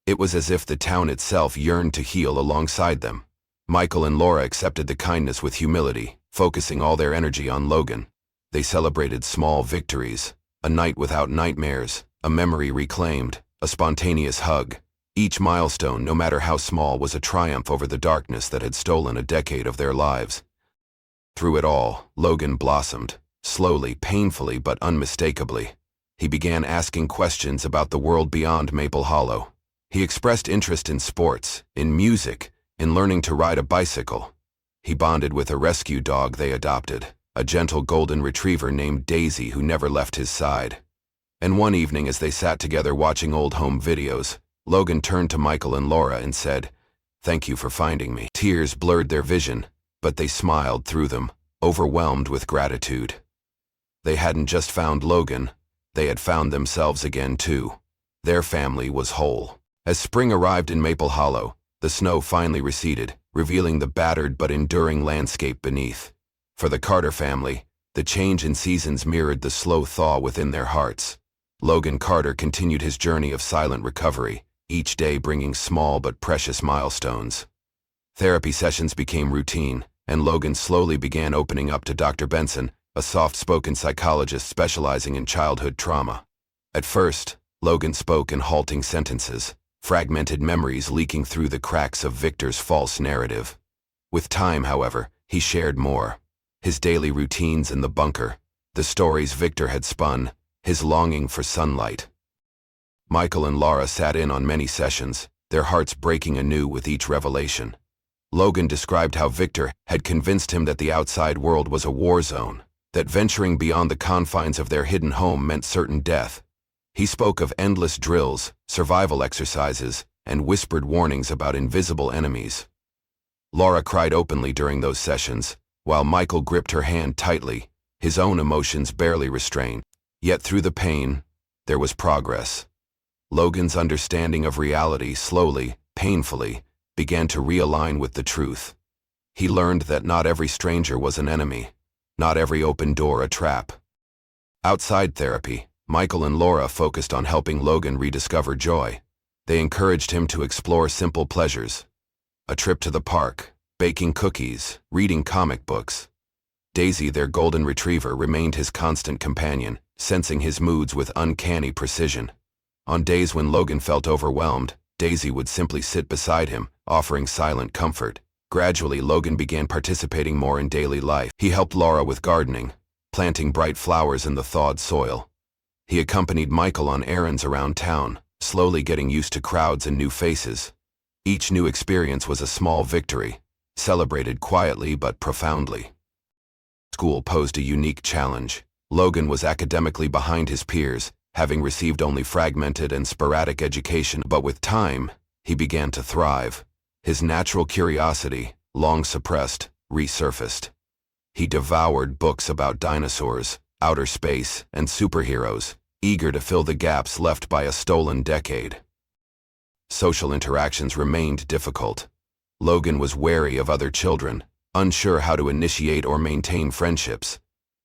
It was as if the town itself yearned to heal alongside them. Michael and Laura accepted the kindness with humility, focusing all their energy on Logan. They celebrated small victories, a night without nightmares, a memory reclaimed, a spontaneous hug. Each milestone, no matter how small, was a triumph over the darkness that had stolen a decade of their lives. Through it all, Logan blossomed, slowly, painfully, but unmistakably. He began asking questions about the world beyond Maple Hollow. He expressed interest in sports, in music, in learning to ride a bicycle. He bonded with a rescue dog they adopted, a gentle golden retriever named Daisy who never left his side. And one evening as they sat together watching old home videos, Logan turned to Michael and Laura and said, "Thank you for finding me." Tears blurred their vision, but they smiled through them, overwhelmed with gratitude. They hadn't just found Logan, they had found themselves again too. Their family was whole. As spring arrived in Maple Hollow, the snow finally receded, revealing the battered but enduring landscape beneath. For the Carter family, the change in seasons mirrored the slow thaw within their hearts. Logan Carter continued his journey of silent recovery, each day bringing small but precious milestones. Therapy sessions became routine, and Logan slowly began opening up to Dr. Benson, a soft-spoken psychologist specializing in childhood trauma. At first, Logan spoke in halting sentences, fragmented memories leaking through the cracks of Victor's false narrative. With time, however, he shared more. His daily routines in the bunker, the stories Victor had spun, his longing for sunlight. Michael and Laura sat in on many sessions, their hearts breaking anew with each revelation. Logan described how Victor had convinced him that the outside world was a war zone, that venturing beyond the confines of their hidden home meant certain death. He spoke of endless drills, survival exercises, and whispered warnings about invisible enemies. Laura cried openly during those sessions, while Michael gripped her hand tightly, his own emotions barely restrained. Yet through the pain, there was progress. Logan's understanding of reality slowly, painfully, began to realign with the truth. He learned that not every stranger was an enemy, not every open door a trap. Outside therapy, Michael and Laura focused on helping Logan rediscover joy. They encouraged him to explore simple pleasures. A trip to the park, baking cookies, reading comic books. Daisy, their golden retriever, remained his constant companion, sensing his moods with uncanny precision. On days when Logan felt overwhelmed, Daisy would simply sit beside him, offering silent comfort. Gradually, Logan began participating more in daily life. He helped Laura with gardening, planting bright flowers in the thawed soil. He accompanied Michael on errands around town, slowly getting used to crowds and new faces. Each new experience was a small victory, celebrated quietly but profoundly. School posed a unique challenge. Logan was academically behind his peers, having received only fragmented and sporadic education, but with time, he began to thrive. His natural curiosity, long suppressed, resurfaced. He devoured books about dinosaurs, outer space, and superheroes, eager to fill the gaps left by a stolen decade. Social interactions remained difficult. Logan was wary of other children, unsure how to initiate or maintain friendships.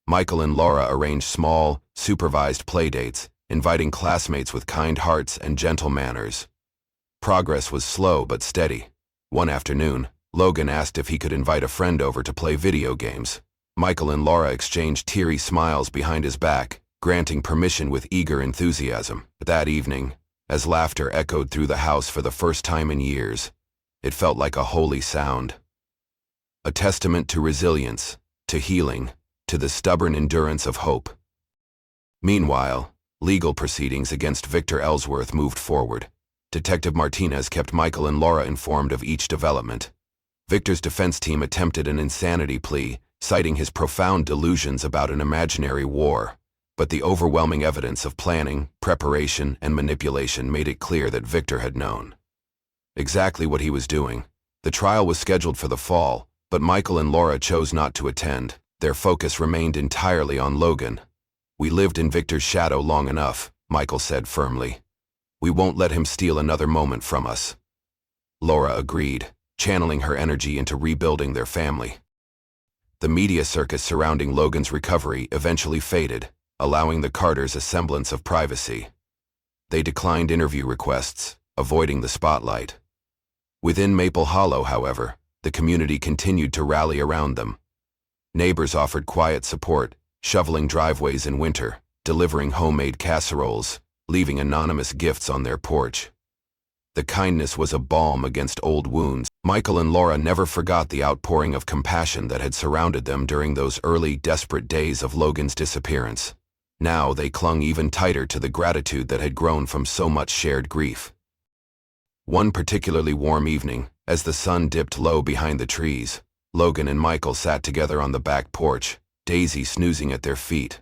Michael and Laura arranged small, supervised playdates, inviting classmates with kind hearts and gentle manners. Progress was slow but steady. One afternoon, Logan asked if he could invite a friend over to play video games. Michael and Laura exchanged teary smiles behind his back, granting permission with eager enthusiasm. That evening, as laughter echoed through the house for the first time in years, it felt like a holy sound. A testament to resilience, to healing, to the stubborn endurance of hope. Meanwhile, legal proceedings against Victor Ellsworth moved forward. Detective Martinez kept Michael and Laura informed of each development. Victor's defense team attempted an insanity plea, citing his profound delusions about an imaginary war. But the overwhelming evidence of planning, preparation, and manipulation made it clear that Victor had known exactly what he was doing. The trial was scheduled for the fall, but Michael and Laura chose not to attend. Their focus remained entirely on Logan. "We lived in Victor's shadow long enough," Michael said firmly. "We won't let him steal another moment from us." Laura agreed, channeling her energy into rebuilding their family. The media circus surrounding Logan's recovery eventually faded, allowing the Carters a semblance of privacy. They declined interview requests, avoiding the spotlight. Within Maple Hollow, however, the community continued to rally around them. Neighbors offered quiet support, shoveling driveways in winter, delivering homemade casseroles, leaving anonymous gifts on their porch. The kindness was a balm against old wounds. Michael and Laura never forgot the outpouring of compassion that had surrounded them during those early, desperate days of Logan's disappearance. Now they clung even tighter to the gratitude that had grown from so much shared grief. One particularly warm evening, as the sun dipped low behind the trees, Logan and Michael sat together on the back porch, Daisy snoozing at their feet.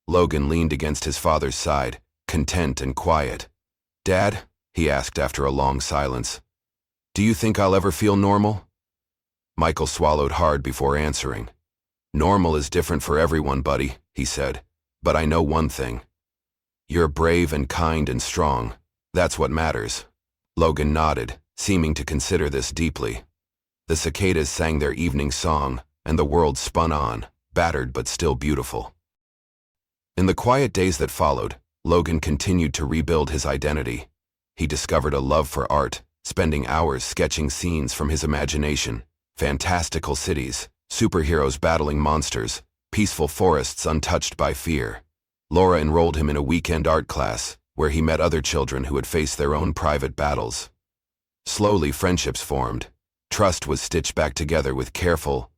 Logan leaned against his father's side, content and quiet. "Dad," he asked after a long silence, "do you think I'll ever feel normal?" Michael swallowed hard before answering. "Normal is different for everyone, buddy," he said, "but I know one thing. You're brave and kind and strong. That's what matters." Logan nodded, seeming to consider this deeply. The cicadas sang their evening song, and the world spun on, battered but still beautiful. In the quiet days that followed, Logan continued to rebuild his identity. He discovered a love for art, spending hours sketching scenes from his imagination: fantastical cities, superheroes battling monsters, peaceful forests untouched by fear. Laura enrolled him in a weekend art class, where he met other children who had faced their own private battles. Slowly, friendships formed. Trust was stitched back together with careful,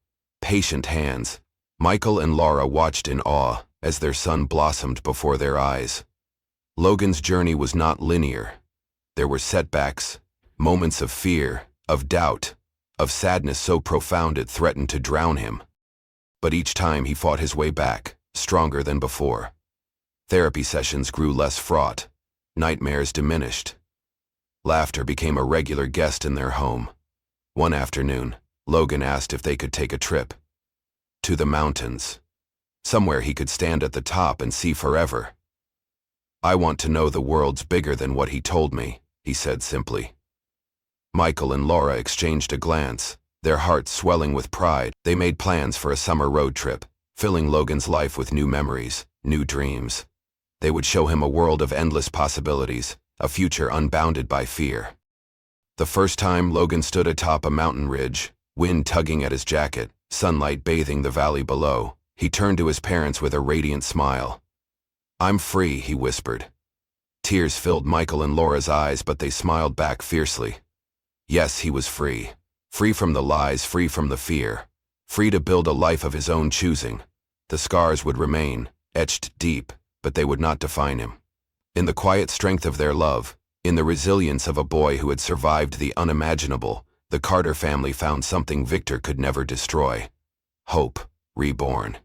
patient hands. Michael and Laura watched in awe as their son blossomed before their eyes. Logan's journey was not linear. There were setbacks, moments of fear, of doubt, of sadness so profound it threatened to drown him. But each time he fought his way back, stronger than before. Therapy sessions grew less fraught. Nightmares diminished. Laughter became a regular guest in their home. One afternoon, Logan asked if they could take a trip. To the mountains. Somewhere he could stand at the top and see forever. "I want to know the world's bigger than what he told me," he said simply. Michael and Laura exchanged a glance, their hearts swelling with pride. They made plans for a summer road trip, filling Logan's life with new memories, new dreams. They would show him a world of endless possibilities, a future unbounded by fear. The first time Logan stood atop a mountain ridge, wind tugging at his jacket, sunlight bathing the valley below, he turned to his parents with a radiant smile. "I'm free," he whispered. Tears filled Michael and Laura's eyes, but they smiled back fiercely. Yes, he was free. Free from the lies, free from the fear. Free to build a life of his own choosing. The scars would remain, etched deep, but they would not define him. In the quiet strength of their love, in the resilience of a boy who had survived the unimaginable, the Carter family found something Victor could never destroy: hope, reborn.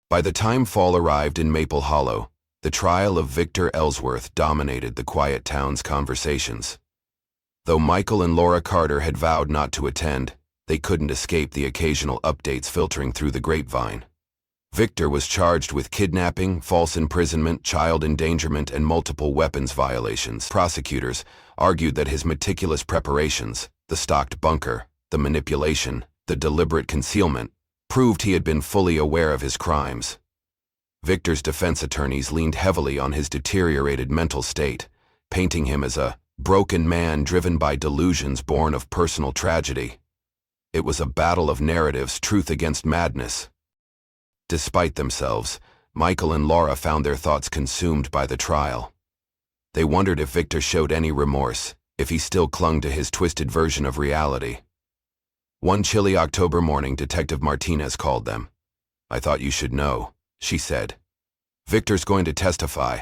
By the time fall arrived in Maple Hollow, the trial of Victor Ellsworth dominated the quiet town's conversations. Though Michael and Laura Carter had vowed not to attend, they couldn't escape the occasional updates filtering through the grapevine. Victor was charged with kidnapping, false imprisonment, child endangerment, and multiple weapons violations. Prosecutors argued that his meticulous preparations, the stocked bunker, the manipulation, the deliberate concealment, proved he had been fully aware of his crimes. Victor's defense attorneys leaned heavily on his deteriorated mental state, painting him as a broken man driven by delusions born of personal tragedy. It was a battle of narratives, truth against madness. Despite themselves, Michael and Laura found their thoughts consumed by the trial. They wondered if Victor showed any remorse, if he still clung to his twisted version of reality. One chilly October morning, Detective Martinez called them. "I thought you should know," she said. "Victor's going to testify."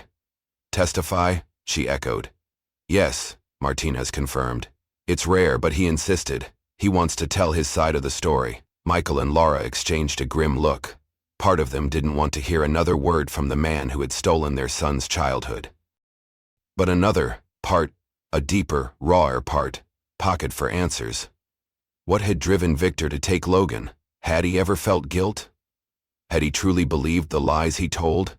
"Testify?" she echoed. "Yes," Martinez confirmed. "It's rare, but he insisted. He wants to tell his side of the story." Michael and Laura exchanged a grim look. Part of them didn't want to hear another word from the man who had stolen their son's childhood. But another part, a deeper, rawer part, pocket for answers. What had driven Victor to take Logan? Had he ever felt guilt? Had he truly believed the lies he told?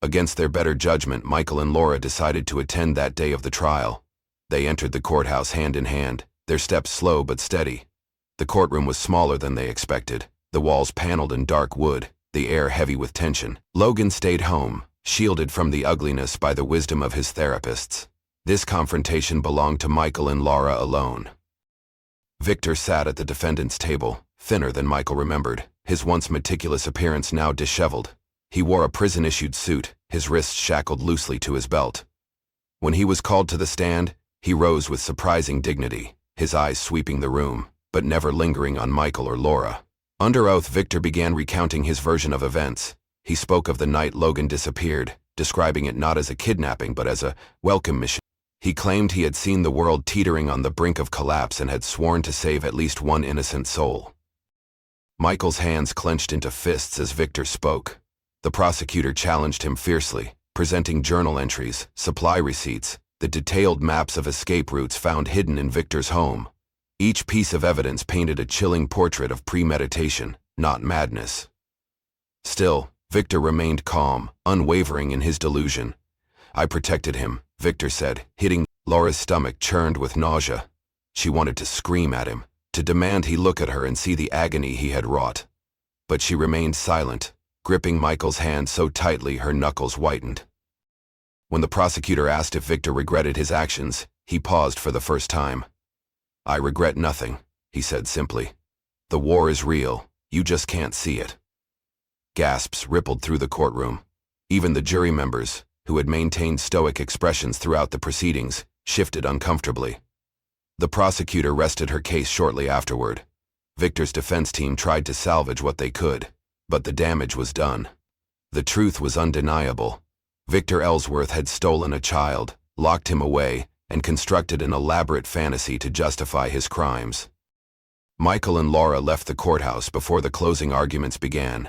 Against their better judgment, Michael and Laura decided to attend that day of the trial. They entered the courthouse hand in hand, their steps slow but steady. The courtroom was smaller than they expected, the walls paneled in dark wood, the air heavy with tension. Logan stayed home, shielded from the ugliness by the wisdom of his therapists. This confrontation belonged to Michael and Laura alone. Victor sat at the defendant's table, thinner than Michael remembered, his once meticulous appearance now disheveled. He wore a prison-issued suit, his wrists shackled loosely to his belt. When he was called to the stand, he rose with surprising dignity, his eyes sweeping the room, but never lingering on Michael or Laura. Under oath, Victor began recounting his version of events. He spoke of the night Logan disappeared, describing it not as a kidnapping but as a welcome mission. He claimed he had seen the world teetering on the brink of collapse and had sworn to save at least one innocent soul. Michael's hands clenched into fists as Victor spoke. The prosecutor challenged him fiercely, presenting journal entries, supply receipts, the detailed maps of escape routes found hidden in Victor's home. Each piece of evidence painted a chilling portrait of premeditation, not madness. Still, Victor remained calm, unwavering in his delusion. "I protected him," Victor said, hitting. Laura's stomach churned with nausea. She wanted to scream at him, to demand he look at her and see the agony he had wrought. But she remained silent, gripping Michael's hand so tightly her knuckles whitened. When the prosecutor asked if Victor regretted his actions, he paused for the first time. "I regret nothing," he said simply. "The war is real, you just can't see it." Gasps rippled through the courtroom. Even the jury members, who had maintained stoic expressions throughout the proceedings, shifted uncomfortably. The prosecutor rested her case shortly afterward. Victor's defense team tried to salvage what they could, but the damage was done. The truth was undeniable. Victor Ellsworth had stolen a child, locked him away, and constructed an elaborate fantasy to justify his crimes. Michael and Laura left the courthouse before the closing arguments began.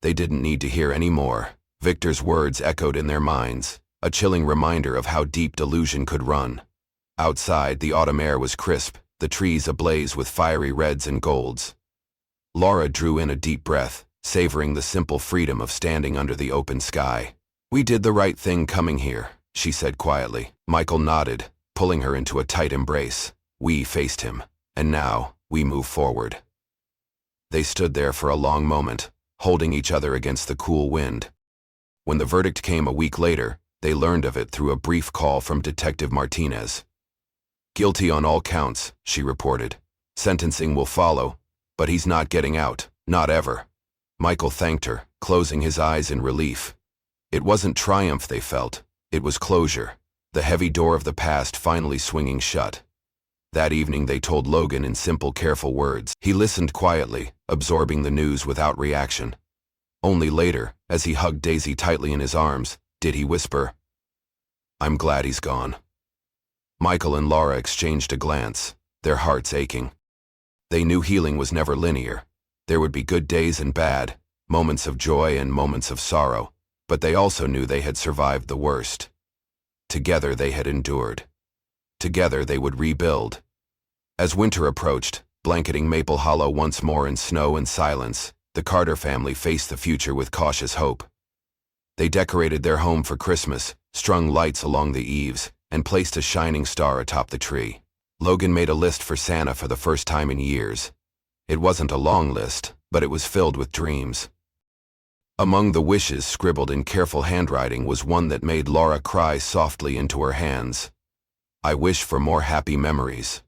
They didn't need to hear any more. Victor's words echoed in their minds, a chilling reminder of how deep delusion could run. Outside, the autumn air was crisp, the trees ablaze with fiery reds and golds. Laura drew in a deep breath, savoring the simple freedom of standing under the open sky. "We did the right thing coming here," she said quietly. Michael nodded, pulling her into a tight embrace. "We faced him, and now we move forward." They stood there for a long moment, holding each other against the cool wind. When the verdict came a week later, they learned of it through a brief call from Detective Martinez. "Guilty on all counts," she reported. "Sentencing will follow, but he's not getting out, not ever." Michael thanked her, closing his eyes in relief. It wasn't triumph they felt, it was closure, the heavy door of the past finally swinging shut. That evening they told Logan in simple, careful words. He listened quietly, absorbing the news without reaction. Only later, as he hugged Daisy tightly in his arms, did he whisper, "I'm glad he's gone." Michael and Laura exchanged a glance, their hearts aching. They knew healing was never linear. There would be good days and bad, moments of joy and moments of sorrow, but they also knew they had survived the worst. Together they had endured. Together they would rebuild. As winter approached, blanketing Maple Hollow once more in snow and silence, the Carter family faced the future with cautious hope. They decorated their home for Christmas, strung lights along the eaves, and placed a shining star atop the tree. Logan made a list for Santa for the first time in years. It wasn't a long list, but it was filled with dreams. Among the wishes scribbled in careful handwriting was one that made Laura cry softly into her hands. "I wish for more happy memories."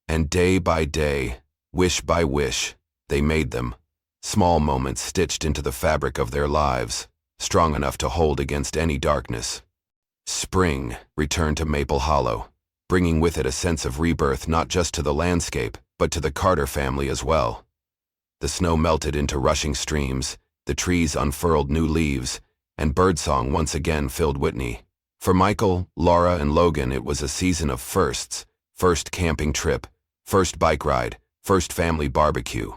And day by day, wish by wish, they made them, small moments stitched into the fabric of their lives, strong enough to hold against any darkness. Spring returned to Maple Hollow, bringing with it a sense of rebirth not just to the landscape, but to the Carter family as well. The snow melted into rushing streams, the trees unfurled new leaves, and birdsong once again filled Whitney. For Michael, Laura, and Logan it was a season of firsts: first camping trip, first bike ride, first family barbecue.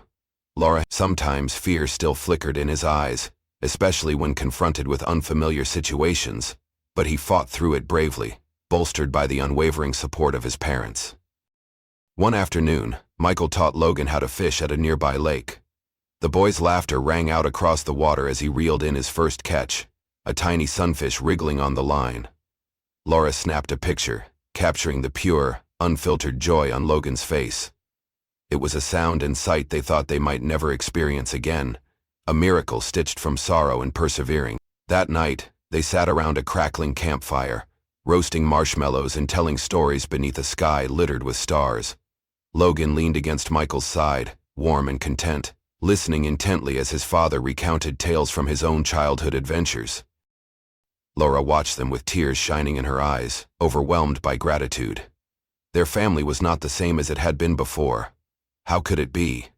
Laura, sometimes fear still flickered in his eyes, especially when confronted with unfamiliar situations, but he fought through it bravely, bolstered by the unwavering support of his parents. One afternoon, Michael taught Logan how to fish at a nearby lake. The boy's laughter rang out across the water as he reeled in his first catch, a tiny sunfish wriggling on the line. Laura snapped a picture, capturing the pure, unfiltered joy on Logan's face. It was a sound and sight they thought they might never experience again, a miracle stitched from sorrow and persevering. That night, they sat around a crackling campfire, roasting marshmallows and telling stories beneath a sky littered with stars. Logan leaned against Michael's side, warm and content, listening intently as his father recounted tales from his own childhood adventures. Laura watched them with tears shining in her eyes, overwhelmed by gratitude. Their family was not the same as it had been before. How could it be?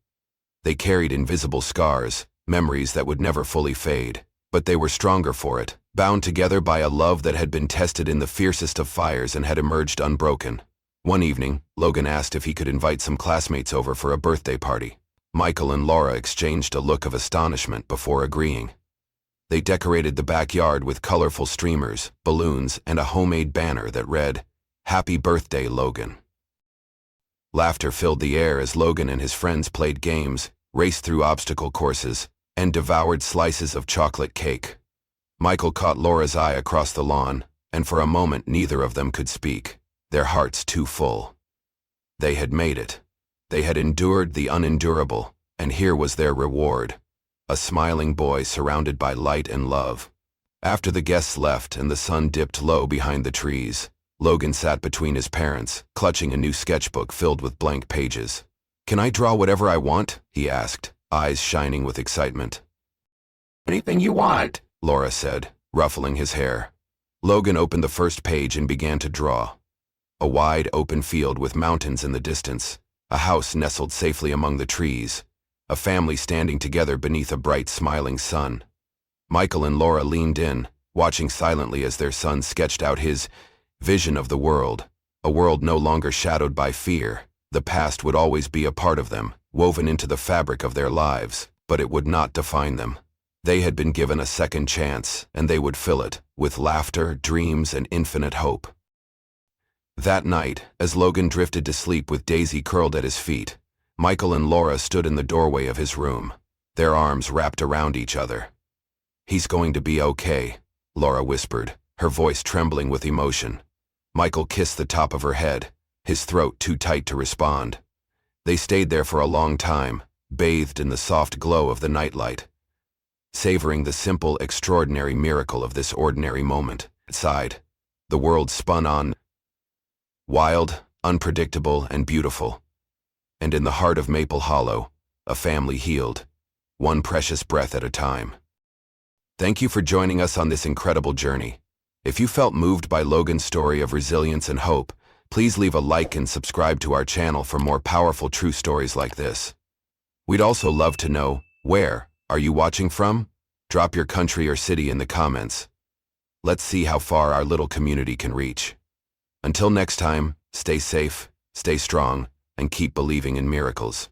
They carried invisible scars, memories that would never fully fade, but they were stronger for it, bound together by a love that had been tested in the fiercest of fires and had emerged unbroken. One evening, Logan asked if he could invite some classmates over for a birthday party. Michael and Laura exchanged a look of astonishment before agreeing. They decorated the backyard with colorful streamers, balloons, and a homemade banner that read, "Happy Birthday, Logan." Laughter filled the air as Logan and his friends played games, raced through obstacle courses, and devoured slices of chocolate cake. Michael caught Laura's eye across the lawn, and for a moment neither of them could speak, their hearts too full. They had made it. They had endured the unendurable, and here was their reward: a smiling boy surrounded by light and love. After the guests left and the sun dipped low behind the trees, Logan sat between his parents, clutching a new sketchbook filled with blank pages. "Can I draw whatever I want?" he asked, eyes shining with excitement. "Anything you want," Laura said, ruffling his hair. Logan opened the first page and began to draw. A wide, open field with mountains in the distance, a house nestled safely among the trees, a family standing together beneath a bright, smiling sun. Michael and Laura leaned in, watching silently as their son sketched out his vision of the world, a world no longer shadowed by fear. The past would always be a part of them, woven into the fabric of their lives, but it would not define them. They had been given a second chance, and they would fill it with laughter, dreams, and infinite hope. That night, as Logan drifted to sleep with Daisy curled at his feet, Michael and Laura stood in the doorway of his room, their arms wrapped around each other. "He's going to be okay," Laura whispered, her voice trembling with emotion. Michael kissed the top of her head, his throat too tight to respond. They stayed there for a long time, bathed in the soft glow of the nightlight, savoring the simple, extraordinary miracle of this ordinary moment. Outside, the world spun on, wild, unpredictable, and beautiful. And in the heart of Maple Hollow, a family healed, one precious breath at a time. Thank you for joining us on this incredible journey. If you felt moved by Logan's story of resilience and hope, please leave a like and subscribe to our channel for more powerful true stories like this. We'd also love to know, where are you watching from? Drop your country or city in the comments. Let's see how far our little community can reach. Until next time, stay safe, stay strong, and keep believing in miracles.